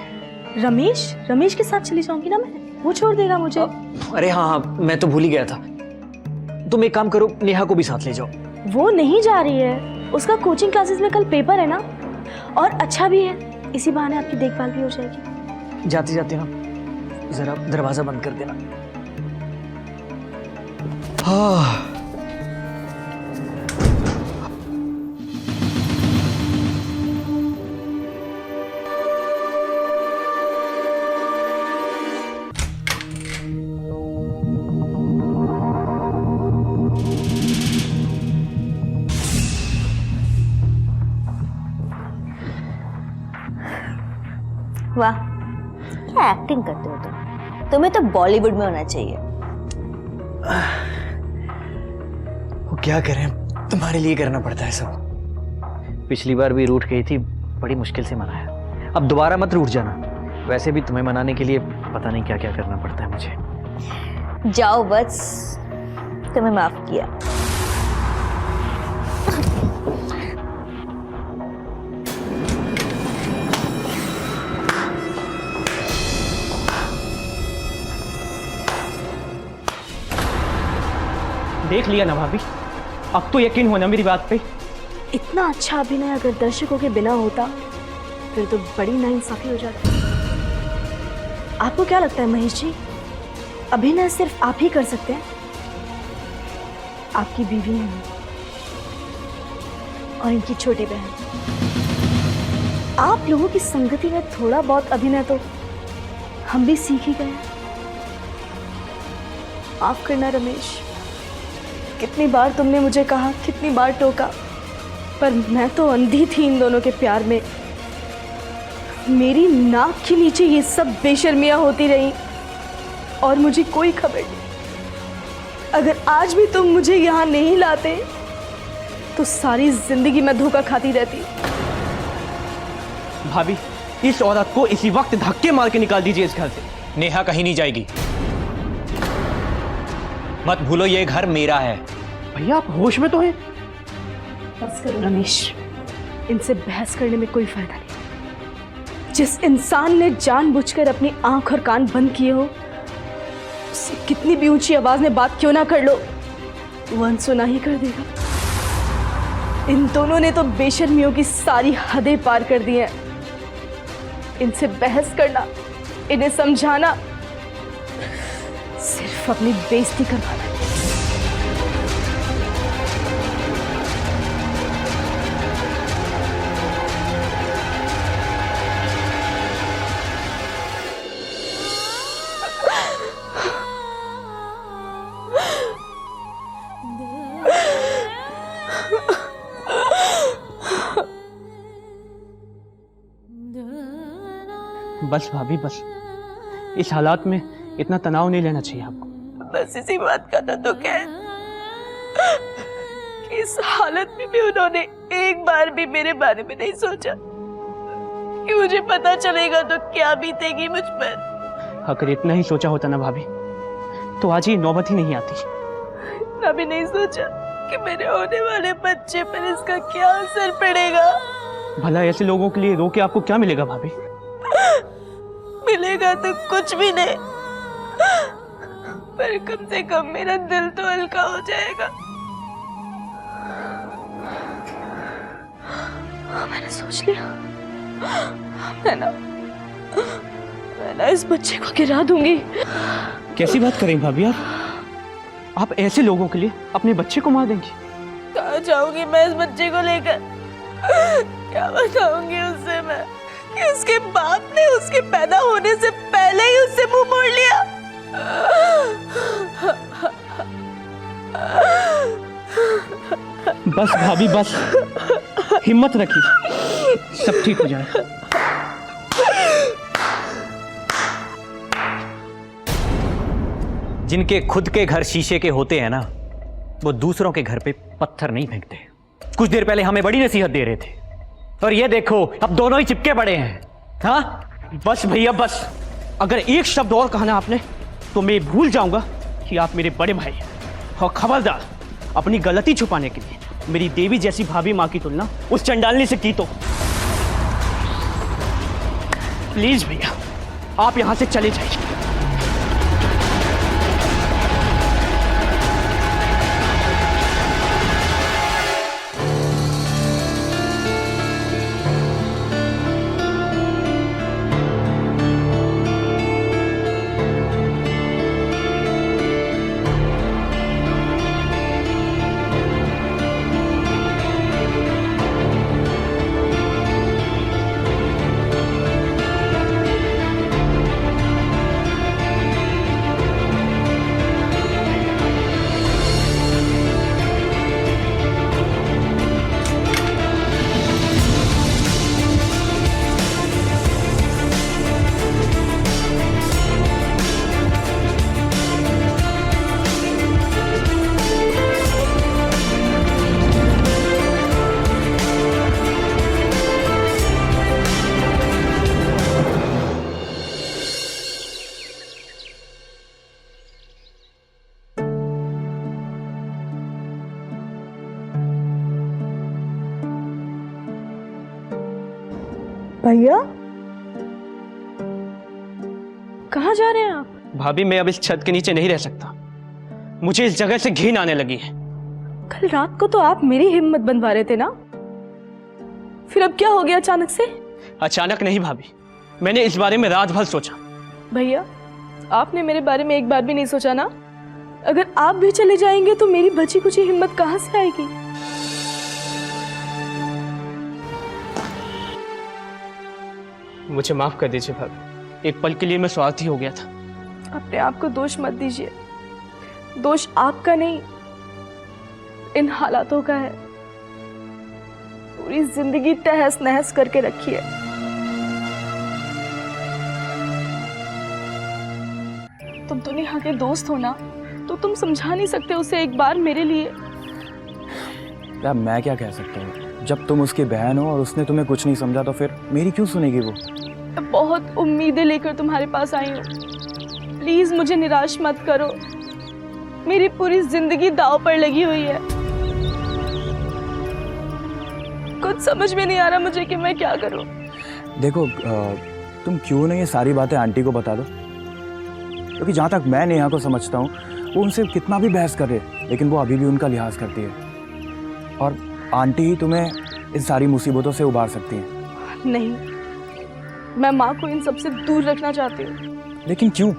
रमेश के साथ चली जाऊंगी ना मैं, वो छोड़ देगा मुझे। अरे हाँ, मैं तो भूल ही गया था। तुम एक काम करो, नेहा को भी साथ ले जाओ। वो नहीं जा रही है, उसका कोचिंग क्लासेस में कल पेपर है ना, और अच्छा भी है, इसी बहाने आपकी देखभाल भी हो जाएगी। जाते जाते ना जरा दरवाजा बंद कर देना। हाँ। वाह, क्या एक्टिंग करते हो तुम। तुम्हें तो बॉलीवुड में होना चाहिए। वो क्या करें, तुम्हारे लिए करना पड़ता है सब। पिछली बार भी रूठ गई थी, बड़ी मुश्किल से मनाया। अब दोबारा मत रूठ जाना। वैसे भी तुम्हें मनाने के लिए पता नहीं क्या क्या करना पड़ता है मुझे। जाओ बस, तुम्हें माफ किया। देख लिया ना भाभी, अब तो यकीन होना मेरी बात पे। इतना अच्छा अभिनय अगर दर्शकों के बिना होता फिर तो बड़ी नाइंसाफी हो जाती। आपको क्या लगता है महेश जी, अभिनय सिर्फ आप ही कर सकते हैं? आपकी बीवी है और इनकी छोटी बहन। आप लोगों की संगति में थोड़ा बहुत अभिनय तो हम भी सीख ही गए हैं। माफ करना रमेश, कितनी बार तुमने मुझे कहा, कितनी बार टोका, पर मैं तो अंधी थी इन दोनों के प्यार में। मेरी नाक के नीचे ये सब बेशर्मियां होती रही और मुझे कोई खबर नहीं। अगर आज भी तुम मुझे यहाँ नहीं लाते तो सारी जिंदगी मैं धोखा खाती रहती। भाभी, इस औरत को इसी वक्त धक्के मार के निकाल दीजिए इस घर से। नेहा कहीं नहीं जाएगी। मत भूलो ये घर मेरा है। भैया आप होश में तो हैं? बस करो रमेश, इनसे बहस करने में कोई फायदा नहीं। जिस इंसान ने जानबूझकर अपनी आंख और कान बंद किए हो, उससे कितनी भी ऊंची आवाज में बात क्यों ना कर लो, वो अनसुना ही कर देगा। इन दोनों ने तो बेशर्मियों की सारी हदें पार कर दी हैं। इनसे बहस करना, इन्हें समझाना, सिर्फ अपनी बेइज्जती करवाना है। बस भाभी बस, इस हालात में इतना तनाव नहीं लेना चाहिए आपको। बस इसी बात का तो दुख है कि इस हालत में भी उन्होंने एक बार भी मेरे बारे में नहीं सोचा कि मुझे पता चलेगा तो क्या बीतेगी मुझ पर। अगर इतना ही सोचा होता ना भाभी, तो आज ये नौबत ही नहीं आती। इतना भी नहीं सोचा कि मेरे होने वाले बच्चे पर इसका क्या असर पड़ेगा। भला ऐसे लोगों के लिए रो के आपको क्या मिलेगा भाभी? मिलेगा तो कुछ भी नहीं, पर कम से कम मेरा दिल तो हल्का हो जाएगा। मैंने सोच लिया, मैं ना इस बच्चे को गिरा दूंगी। कैसी बात करें भाभी आप ऐसे लोगों के लिए अपने बच्चे को मार देंगी? कहाँ जाऊंगी मैं इस बच्चे को लेकर? क्या बताऊंगी उससे मैं कि उसके बाप ने उसके पैदा होने से पहले ही उससे मुंह मोड़ लिया। बस भाभी बस, हिम्मत रखिए, सब ठीक हो जाए। जिनके खुद के घर शीशे के होते हैं ना, वो दूसरों के घर पे पत्थर नहीं फेंकते। कुछ देर पहले हमें बड़ी नसीहत दे रहे थे, और ये देखो अब दोनों ही चिपके पड़े हैं। हाँ बस भैया बस, अगर एक शब्द और कहा ना आपने तो मैं भूल जाऊंगा कि आप मेरे बड़े भाई हैं। और खबरदार, अपनी गलती छुपाने के लिए मेरी देवी जैसी भाभी माँ की तुलना उस चंडालनी से की तो प्लीज भैया आप यहां से चले जाइए। भैया कहाँ जा रहे हैं आप? भाभी मैं अब इस छत के नीचे नहीं रह सकता, मुझे इस जगह से घिन आने लगी है। कल रात को तो आप मेरी हिम्मत बंधवा रहे थे ना, फिर अब क्या हो गया अचानक से? अचानक नहीं भाभी, मैंने इस बारे में रात भर सोचा। भैया आपने मेरे बारे में एक बार भी नहीं सोचा ना? अगर आप भी चले जाएंगे तो मेरी बची कुची हिम्मत कहाँ से आएगी? मुझे माफ कर दीजिए भाभी, एक पल के लिए मैं स्वार्थी हो गया था। अपने आप को दोष मत दीजिए, दोष आपका नहीं, इन हालातों का है। पूरी जिंदगी तहस नहस करके रखी है। तुम तो नेहा के दोस्त हो ना, तो तुम समझा नहीं सकते उसे एक बार मेरे लिए? यार मैं क्या कह सकता हूँ, जब तुम उसकी बहन हो और उसने तुम्हें कुछ नहीं समझा तो फिर मेरी क्यों सुनेगी वो? मैं बहुत उम्मीदें लेकर तुम्हारे पास आई हूँ, प्लीज मुझे निराश मत करो। मेरी पूरी जिंदगी दांव पर लगी हुई है। कुछ समझ में नहीं आ रहा मुझे कि मैं क्या करूं। देखो तुम क्यों नहीं ये सारी बातें आंटी को बता दो, क्योंकि जहाँ तक मैं नेहा को समझता हूँ वो उनसे कितना भी बहस करे लेकिन वो अभी भी उनका लिहाज करती है, और आंटी ही तुम्हें इन सारी मुसीबतों से उबार सकती हैं। नहीं, मैं माँ को इन सबसे दूर रखना चाहती हूँ। लेकिन क्यों?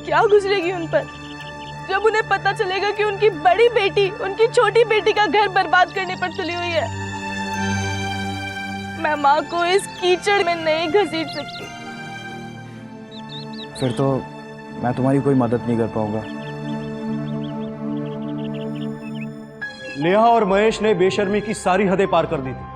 क्या गुजरेगी उन पर जब उन्हें पता चलेगा कि उनकी बड़ी बेटी उनकी छोटी बेटी का घर बर्बाद करने पर तुली हुई है? मैं माँ को इस कीचड़ में नहीं घसीट सकती। फिर तो मैं तुम्हारी कोई मदद नहीं कर पाऊंगा। नेहा और महेश ने बेशर्मी की सारी हदें पार कर दी थी।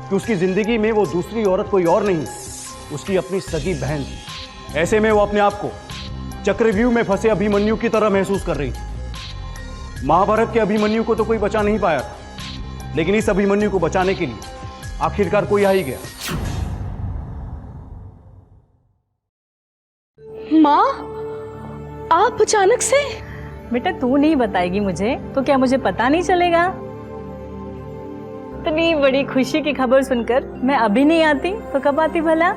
कि उसकी जिंदगी में वो दूसरी औरत कोई और नहीं, उसकी अपनी सगी बहन थी। ऐसे में वो अपने आप को चक्रव्यूह में फंसे अभिमन्यु की तरह महसूस कर रही थी। महाभारत के अभिमन्यु को तो कोई बचा नहीं पाया था, लेकिन इस अभिमन्यु को बचाने के लिए आखिरकार कोई आ ही गया। माँ, आप अचानक से? बेटा तू नहीं बताएगी मुझे तो क्या मुझे पता नहीं चलेगा? इतनी बड़ी खुशी की खबर सुनकर मैं अभी नहीं आती तो कब आती भला?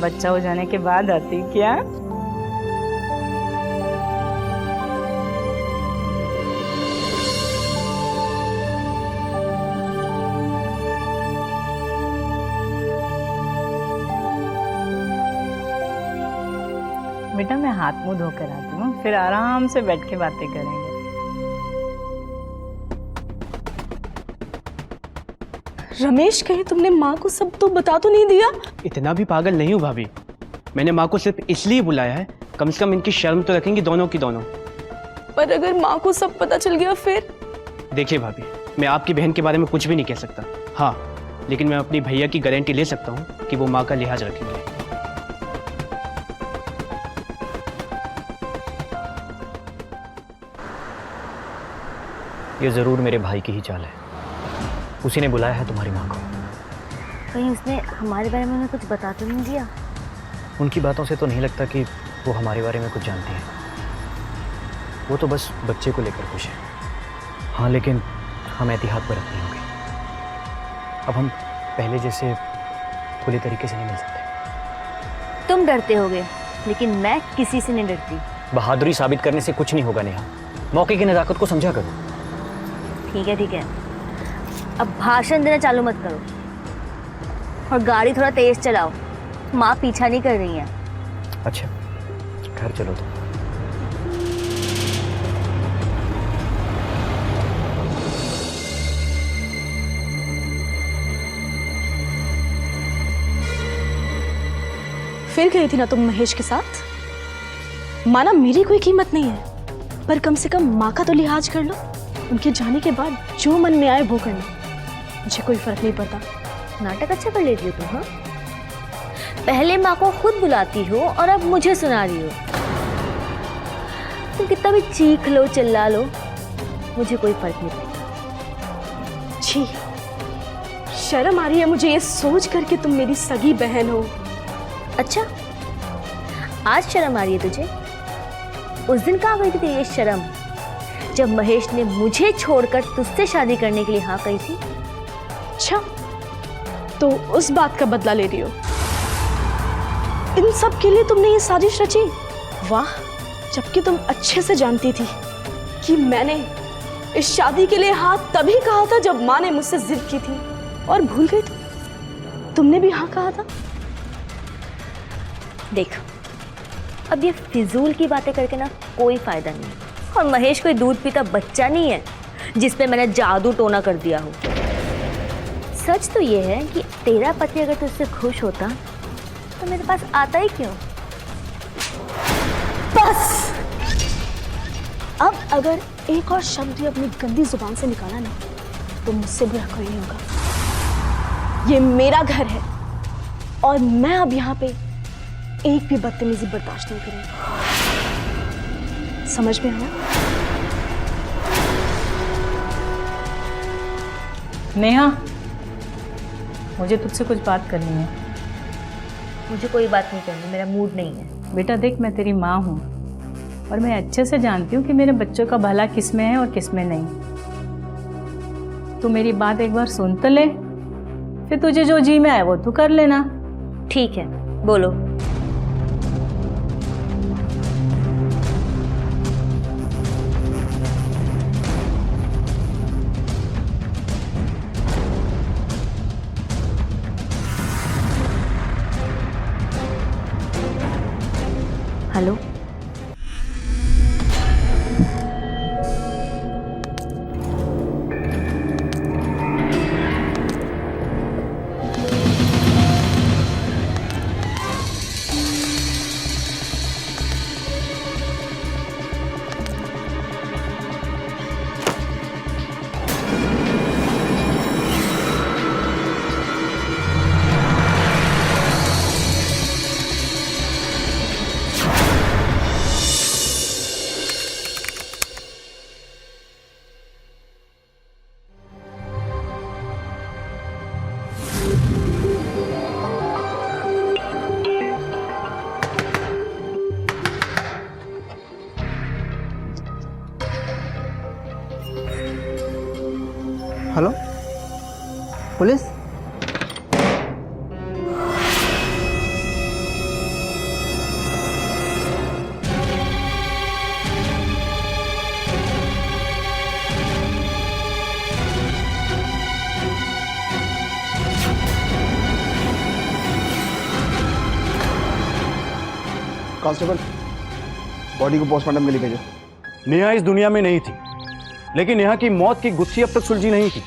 बच्चा हो जाने के बाद आती क्या? बेटा मैं हाथ मुंह धोकर आती हूँ, फिर आराम से बैठ के बातें करेंगे। रमेश, कहीं तुमने माँ को सब तो बता तो नहीं दिया? इतना भी पागल नहीं हूँ भाभी। मैंने माँ को सिर्फ इसलिए बुलाया है, कम से कम इनकी शर्म तो रखेंगी दोनों की दोनों। पर अगर माँ को सब पता चल गया फिर? देखिए भाभी, मैं आपकी बहन के बारे में कुछ भी नहीं कह सकता। हाँ, लेकिन मैं अपनी भैया की गारंटी ले सकता हूँ कि वो माँ का लिहाज रखेंगे। ये जरूर मेरे भाई की ही चाल है, उसी ने बुलाया है तुम्हारी माँ को। कहीं उसने हमारे बारे में उन्हें कुछ बता तो नहीं दिया? उनकी बातों से तो नहीं लगता कि वो हमारे बारे में कुछ जानती है। वो तो बस बच्चे को लेकर खुश है। हाँ, लेकिन हम एहतियात बरतनी होगी। अब हम पहले जैसे खुले तरीके से नहीं मिल सकते। तुम डरते होगे, लेकिन मैं किसी से नहीं डरती। बहादुरी साबित करने से कुछ नहीं होगा नेहा, मौके की नज़ाकत को समझा करो। ठीक है ठीक है, अब भाषण देना चालू मत करो और गाड़ी थोड़ा तेज चलाओ, माँ पीछा नहीं कर रही है। अच्छा, घर चलो तो। फिर गई थी ना तुम महेश के साथ? माना मेरी कोई कीमत नहीं है, पर कम से कम माँ का तो लिहाज कर लो। उनके जाने के बाद जो मन में आए वो करना, मुझे कोई फर्क नहीं पड़ता। नाटक अच्छा कर लेती हो तुम। हाँ, पहले माँ को खुद बुलाती हो और अब मुझे सुना रही हो। तुम कितना भी चीख लो चिल्ला लो, मुझे कोई फर्क नहीं पड़ता। छी, शर्म आ रही है मुझे ये सोच कर कि तुम मेरी सगी बहन हो। अच्छा, आज शर्म आ रही है तुझे? उस दिन कहाँ गई थी ये शर्म, जब महेश ने मुझे छोड़कर तुझसे शादी करने के लिए हाँ कही थी? अच्छा, तो उस बात का बदला ले रही हो? इन सब के लिए तुमने ये साजिश रची? वाह, जबकि तुम अच्छे से जानती थी कि मैंने इस शादी के लिए हाँ तभी कहा था जब माँ ने मुझसे जिद की थी, और भूल गई तुमने भी हाँ कहा था। देख, अब ये फिजूल की बातें करके ना कोई फायदा नहीं, और महेश कोई दूध पीता बच्चा नहीं है जिस पे मैंने जादू टोना कर दिया हो। सच तो ये है कि तेरा पति अगर तुझसे खुश होता तो मेरे पास आता ही क्यों। बस अब अगर एक और शब्द ये अपनी गंदी जुबान से निकाला ना तो मुझसे बुरा कोई नहीं होगा। ये मेरा घर है और मैं अब यहाँ पे एक भी बदतमीजी बर्दाश्त नहीं करूंगी। समझ में आया? नेहा, मुझे तुझसे कुछ बात करनी है। मुझे कोई बात नहीं करनी, मेरा मूड नहीं है। बेटा देख, मैं तेरी माँ हूँ और मैं अच्छे से जानती हूँ कि मेरे बच्चों का भला किस में है और किस में नहीं। तू मेरी बात एक बार सुन तो ले, फिर तुझे जो जी में आए वो तू कर लेना। ठीक है, बोलो। Hello, hello, police? Constable, body को पोस्टमार्टम के लिए भेजो। नेहा इस दुनिया में नहीं थी, लेकिन नेहा की मौत की गुत्थी अब तक सुलझी नहीं थी,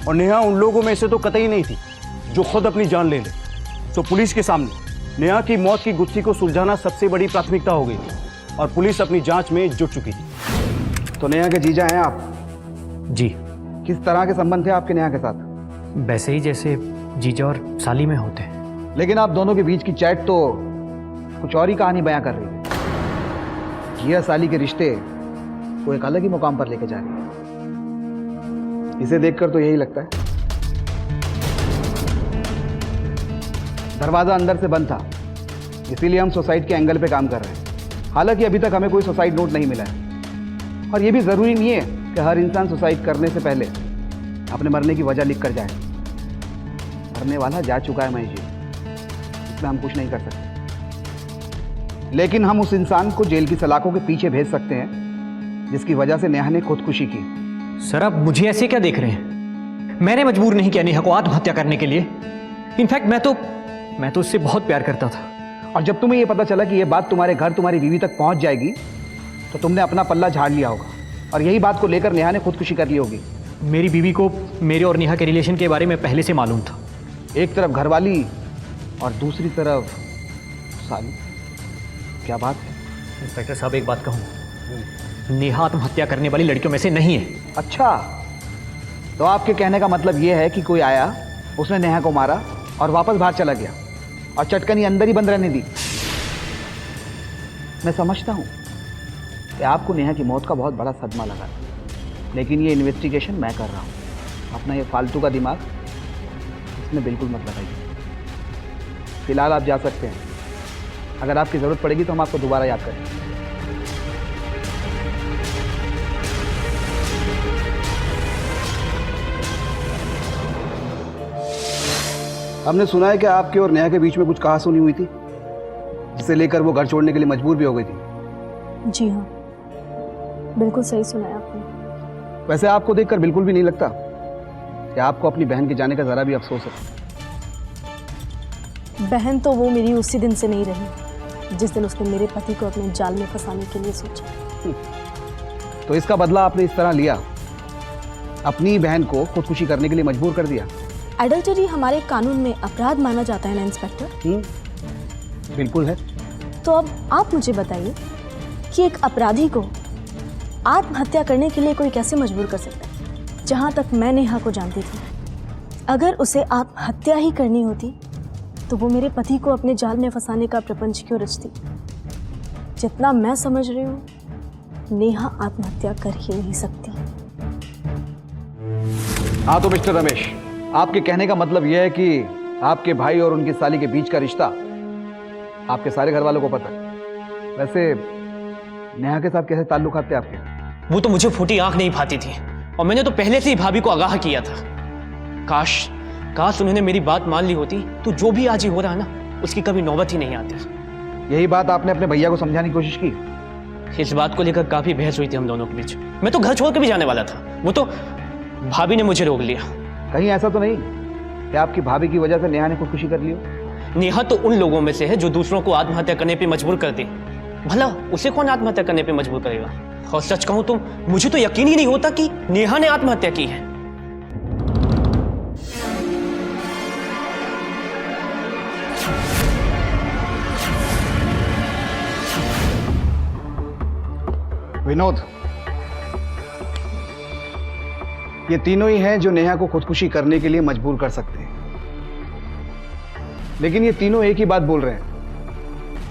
और नेहा उन लोगों में से तो कतई नहीं थी जो खुद अपनी जान ले ले। तो पुलिस के सामने नेहा की मौत की गुत्थी को सुलझाना सबसे बड़ी प्राथमिकता हो गई थी, और पुलिस अपनी जांच में जुट चुकी थी। तो नेहा के जीजा हैं आप? जी। किस तरह के संबंध थे आपके नेहा के साथ? वैसे ही जैसे जीजा और साली में होते हैं। लेकिन आप दोनों के बीच की चैट तो कुछ और ही कहानी बयां कर रही है। जिया साली के रिश्ते को एक अलग ही मुकाम पर लेके जा रही है। इसे देखकर तो यही लगता है दरवाजा अंदर से बंद था, इसीलिए हम सुसाइड के एंगल पे काम कर रहे हैं। हालांकि अभी तक हमें कोई सुसाइड नोट नहीं मिला है, और ये भी जरूरी नहीं है कि हर इंसान सुसाइड करने से पहले अपने मरने की वजह लिख कर जाए। मरने वाला जा चुका है महेश जी, इसमें हम कुछ नहीं कर सकते। लेकिन हम उस इंसान को जेल की सलाखों के पीछे भेज सकते हैं जिसकी वजह से नेहा ने खुदकुशी की। सर, आप मुझे ऐसे क्या देख रहे हैं? मैंने मजबूर नहीं किया नेहा को आत्महत्या करने के लिए। इनफैक्ट मैं तो उससे बहुत प्यार करता था। और जब तुम्हें यह पता चला कि यह बात तुम्हारे घर तुम्हारी बीवी तक पहुंच जाएगी तो तुमने अपना पल्ला झाड़ लिया होगा, और यही बात को लेकर नेहा ने खुदकुशी कर ली होगी। मेरी बीवी को मेरे और नेहा के रिलेशन के बारे में पहले से मालूम था। एक तरफ घरवाली और दूसरी तरफ साली, क्या बात है? इंस्पेक्टर साहब, एक बात कहूँ, नेहा आत्महत्या करने वाली लड़कियों में से नहीं है। अच्छा, तो आपके कहने का मतलब यह है कि कोई आया, उसने नेहा को मारा और वापस बाहर चला गया, और चटकनी अंदर ही बंद रहने दी। मैं समझता हूं कि आपको नेहा की मौत का बहुत बड़ा सदमा लगा, लेकिन ये इन्वेस्टिगेशन मैं कर रहा हूं। अपना ये फालतू का दिमाग इसमें बिल्कुल मत लगाइए। फिलहाल आप जा सकते हैं, अगर आपकी ज़रूरत पड़ेगी तो हम आपको दोबारा याद करेंगे। हमने सुना है कि आपके और नेहा के बीच में कुछ कहासुनी हुई थी, जिसे लेकर वो घर छोड़ने के लिए मजबूर भी हो गई थी। जी हाँ, बिल्कुल सही सुना है आपने। वैसे आपको देखकर बिल्कुल भी नहीं लगता कि आपको अपनी बहन के जाने का जरा भी अफसोस है। बहन तो वो मेरी उसी दिन से नहीं रही जिस दिन उसने मेरे पति को अपने जाल में फंसाने के लिए सोचा। तो इसका बदला आपने इस तरह लिया, अपनी बहन को खुदकुशी करने के लिए मजबूर कर दिया। एडल्टरी हमारे कानून में अपराध माना जाता है ना इंस्पेक्टर? बिल्कुल है। तो अब आप मुझे बताइए कि एक अपराधी को आत्महत्या करने के लिए कोई कैसे मजबूर कर सकता है? जहाँ तक मैं नेहा को जानती थी, अगर उसे आत्महत्या ही करनी होती तो वो मेरे पति को अपने जाल में फंसाने का प्रपंच क्यों रचती? जितना मैं समझ रही हूँ, नेहा आत्महत्या कर ही नहीं सकती। हाँ तो मिस्टर रमेश, आपके कहने का मतलब यह है कि आपके भाई और उनकी साली के बीच का रिश्ता आपके सारे घर वालों को पता है। वैसे नेहा के साथ कैसे ताल्लुकात थे आपके? वो तो मुझे फूटी आंख नहीं भाती थी और मैंने तो पहले से ही भाभी को आगाह किया था। काश उन्होंने मेरी बात मान ली होती तो जो भी आज ही हो रहा है ना, उसकी कभी नौबत ही नहीं आती। यही बात आपने अपने भैया को समझाने की कोशिश की? इस बात को लेकर काफी बहस हुई थी हम दोनों के बीच। मैं तो घर छोड़ के भी जाने वाला था, वो तो भाभी ने मुझे रोक लिया। कहीं ऐसा तो नहीं कि आपकी भाभी की वजह से नेहा ने खुदकुशी कर ली हो? नेहा तो उन लोगों में से है जो दूसरों को आत्महत्या करने पे मजबूर कर दे। भला उसे कौन आत्महत्या करने पे मजबूर करेगा? और सच कहूं तो मुझे तो यकीन ही नहीं होता कि नेहा ने आत्महत्या की है। विनोद, ये तीनों ही हैं जो नेहा को खुदकुशी करने के लिए मजबूर कर सकते हैं, लेकिन ये तीनों एक ही बात बोल रहे हैं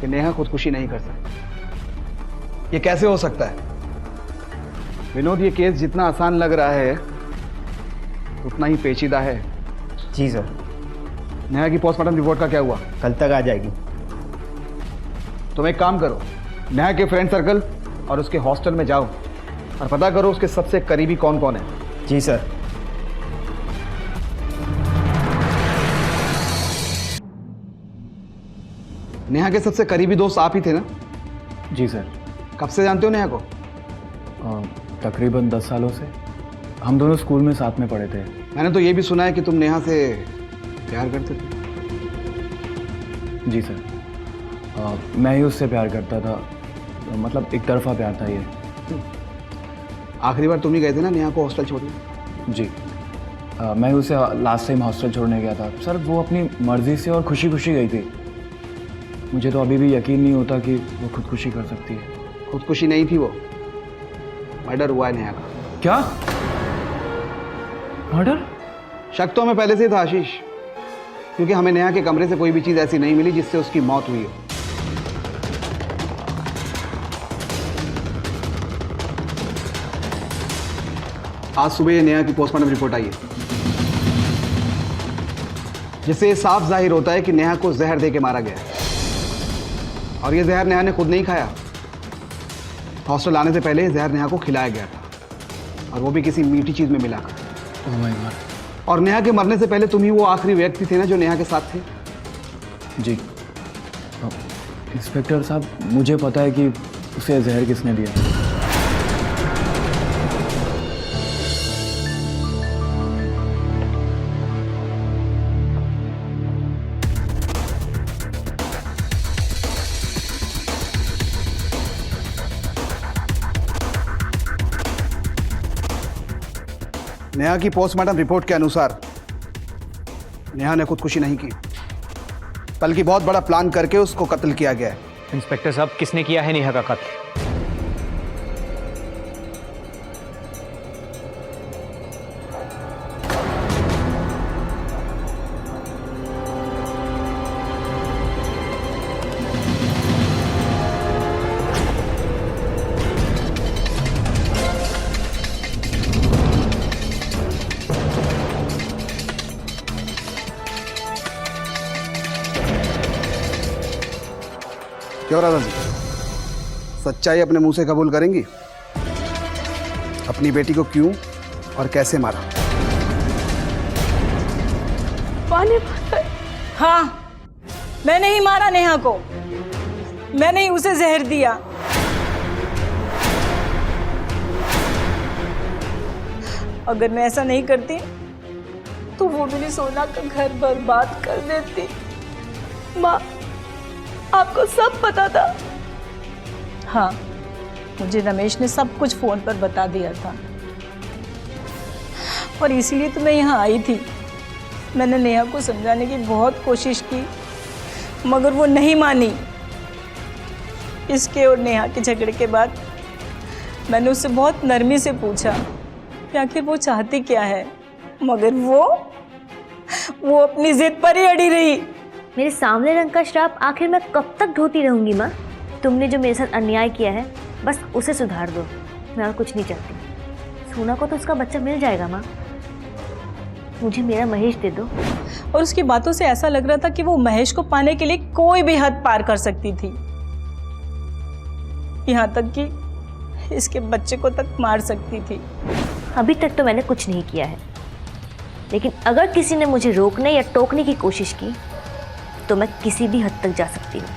कि नेहा खुदकुशी नहीं कर सकती। ये कैसे हो सकता है? विनोद, ये केस जितना आसान लग रहा है उतना ही पेचीदा है। जी सर। नेहा की पोस्टमार्टम रिपोर्ट का क्या हुआ? कल तक आ जाएगी। तुम एक काम करो, नेहा के फ्रेंड सर्कल और उसके हॉस्टल में जाओ और पता करो उसके सबसे करीबी कौन कौन है। जी सर। नेहा के सबसे करीबी दोस्त आप ही थे ना? जी सर। कब से जानते हो नेहा को? तकरीबन 10 सालों से। हम दोनों स्कूल में साथ में पढ़े थे। मैंने तो ये भी सुना है कि तुम नेहा से प्यार करते थे। जी सर। मैं ही उससे प्यार करता था, मतलब एक तरफा प्यार था ये। आखिरी बार तुम ही गए थे ना नेहा को हॉस्टल छोड़ने? जी। मैं उसे लास्ट टाइम हॉस्टल छोड़ने गया था सर। वो अपनी मर्जी से और खुशी खुशी गई थी। मुझे तो अभी भी यकीन नहीं होता कि वो खुदकुशी कर सकती है। खुदकुशी नहीं थी वो, मर्डर हुआ है नेहा का। क्या? मर्डर? शक तो हमें पहले से ही था आशीष, क्योंकि हमें नेहा के कमरे से कोई भी चीज़ ऐसी नहीं मिली जिससे उसकी मौत हुई हो। आज सुबह ये नेहा की पोस्टमार्टम रिपोर्ट आई है, जिससे ये साफ जाहिर होता है कि नेहा को जहर दे के मारा गया है। और ये जहर नेहा ने खुद नहीं खाया। हॉस्टल आने से पहले ये जहर नेहा को खिलाया गया था, और वो भी किसी मीठी चीज में मिलाकर। Oh my God. और नेहा के मरने से पहले तुम ही वो आखिरी व्यक्ति थे ना जो नेहा के साथ थे? जी। इंस्पेक्टर साहब, मुझे पता है कि उसे जहर किसने दिया। नेहा की पोस्टमार्टम रिपोर्ट के अनुसार नेहा ने खुदकुशी नहीं की, बल्कि बहुत बड़ा प्लान करके उसको कत्ल किया गया है। इंस्पेक्टर साहब, किसने किया है नेहा का कत्ल? क्यों राधा जी, सच्चाई अपने मुंह से कबूल करेंगी? अपनी बेटी को क्यों और कैसे मारा? पानी हाँ, मैंने ही मारा नेहा को, मैंने ही उसे जहर दिया। अगर मैं ऐसा नहीं करती तो वो मेरी सोना का घर बर्बाद कर देती। माँ, आपको सब पता था? हाँ, मुझे रमेश ने सब कुछ फोन पर बता दिया था और इसीलिए तो मैं यहाँ आई थी। मैंने नेहा को समझाने की बहुत कोशिश की मगर वो नहीं मानी। इसके और नेहा के झगड़े के बाद मैंने उससे बहुत नरमी से पूछा कि आखिर वो चाहती क्या है, मगर वो अपनी जिद पर ही अड़ी रही। मेरे सामने रंग का श्राप आखिर मैं कब तक ढोती रहूंगी माँ? तुमने जो मेरे साथ अन्याय किया है बस उसे सुधार दो, मैं और कुछ नहीं चाहती। सोना को तो उसका बच्चा मिल जाएगा माँ, मुझे मेरा महेश दे दो। और उसकी बातों से ऐसा लग रहा था कि वो महेश को पाने के लिए कोई भी हद पार कर सकती थी, यहाँ तक कि इसके बच्चे को तक मार सकती थी। अभी तक तो मैंने कुछ नहीं किया है, लेकिन अगर किसी ने मुझे रोकने या टोकने की कोशिश की तो मैं किसी भी हद तक जा सकती हूँ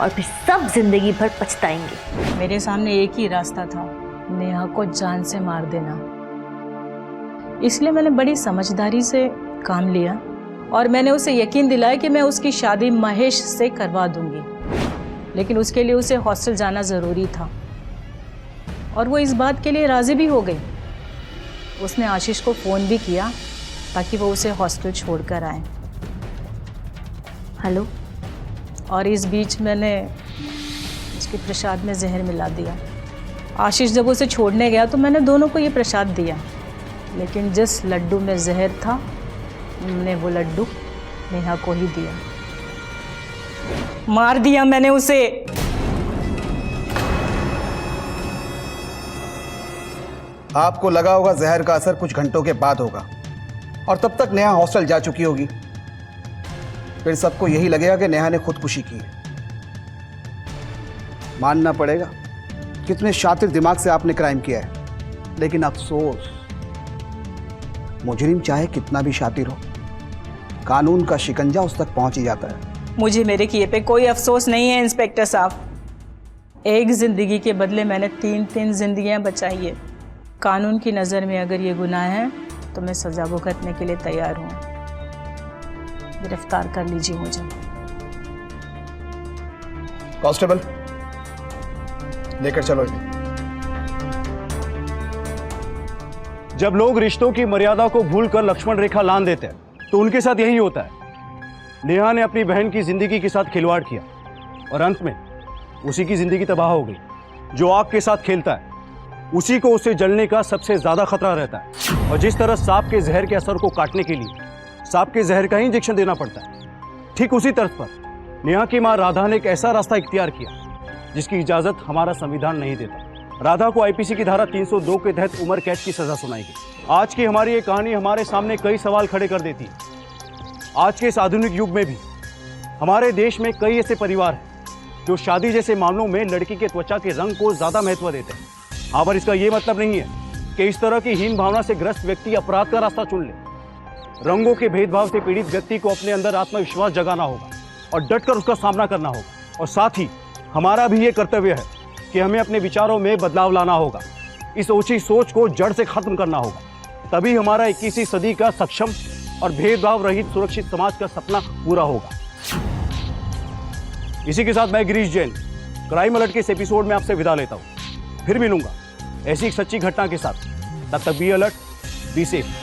और फिर सब जिंदगी भर पछताएंगे। मेरे सामने एक ही रास्ता था, नेहा को जान से मार देना। इसलिए मैंने बड़ी समझदारी से काम लिया और मैंने उसे यकीन दिलाया कि मैं उसकी शादी महेश से करवा दूंगी, लेकिन उसके लिए उसे हॉस्टल जाना ज़रूरी था और वो इस बात के लिए राज़ी भी हो गई। उसने आशीष को फ़ोन भी किया ताकि वो उसे हॉस्टल छोड़कर आए। हेलो। और इस बीच मैंने उसके प्रसाद में जहर मिला दिया। आशीष जब उसे छोड़ने गया तो मैंने दोनों को ये प्रसाद दिया, लेकिन जिस लड्डू में जहर था मैंने वो लड्डू नेहा को ही दिया। मार दिया मैंने उसे। आपको लगा होगा जहर का असर कुछ घंटों के बाद होगा और तब तक नेहा हॉस्टल जा चुकी होगी। फिर सबको यही लगेगा कि नेहा ने खुदकुशी की है। मानना पड़ेगा कितने शातिर दिमाग से आपने क्राइम किया है, लेकिन अफसोस मुजरिम चाहे कितना भी शातिर हो, कानून का शिकंजा उस तक पहुंच ही जाता है। मुझे मेरे किए पे कोई अफसोस नहीं है इंस्पेक्टर साहब। एक जिंदगी के बदले मैंने 3 जिंदगियां बचाई है। कानून की नज़र में अगर ये गुनाह है तो मैं सजा भुगतने के लिए तैयार हूँ। गिरफ्तार कर लीजिए मुझे। कांस्टेबल, लेकर चलो इन्हें। जब लोग रिश्तों की मर्यादा को भूलकर लक्ष्मण रेखा लांघ देते हैं तो उनके साथ यही होता है। नेहा ने अपनी बहन की जिंदगी के साथ खिलवाड़ किया और अंत में उसी की जिंदगी तबाह हो गई। जो आग के साथ खेलता है उसी को उससे जलने का सबसे ज्यादा खतरा रहता है। और जिस तरह सांप के जहर के असर को काटने के लिए सांप के जहर का ही इंजेक्शन देना पड़ता है, ठीक उसी तर्ज पर नेहा की मां राधा ने एक ऐसा रास्ता इख्तियार किया जिसकी इजाजत हमारा संविधान नहीं देता। राधा को आईपीसी की धारा 302 के तहत उम्र कैद की सजा सुनाई गई। आज की हमारी ये कहानी हमारे सामने कई सवाल खड़े कर देती है। आज के इस आधुनिक युग में भी हमारे देश में कई ऐसे परिवार हैं जो शादी जैसे मामलों में लड़की के त्वचा के रंग को ज्यादा महत्व देते हैं। हाँ, पर इसका यह मतलब नहीं है कि इस तरह की हीन भावना से ग्रस्त व्यक्ति अपराध का रास्ता चुन ले। रंगों के भेदभाव से पीड़ित व्यक्ति को अपने अंदर आत्मविश्वास जगाना होगा और डटकर उसका सामना करना होगा। और साथ ही हमारा भी ये कर्तव्य है कि हमें अपने विचारों में बदलाव लाना होगा। इस ओछी सोच को जड़ से खत्म करना होगा, तभी हमारा 21वीं सदी का सक्षम और भेदभाव रहित सुरक्षित समाज का सपना पूरा होगा। इसी के साथ मैं गिरीश जैन क्राइम अलर्ट के इस एपिसोड में आपसे विदा लेता हूं। फिर मिलूंगा ऐसी एक सच्ची घटना के साथ। तब तक बी अलर्ट, बी सेफ।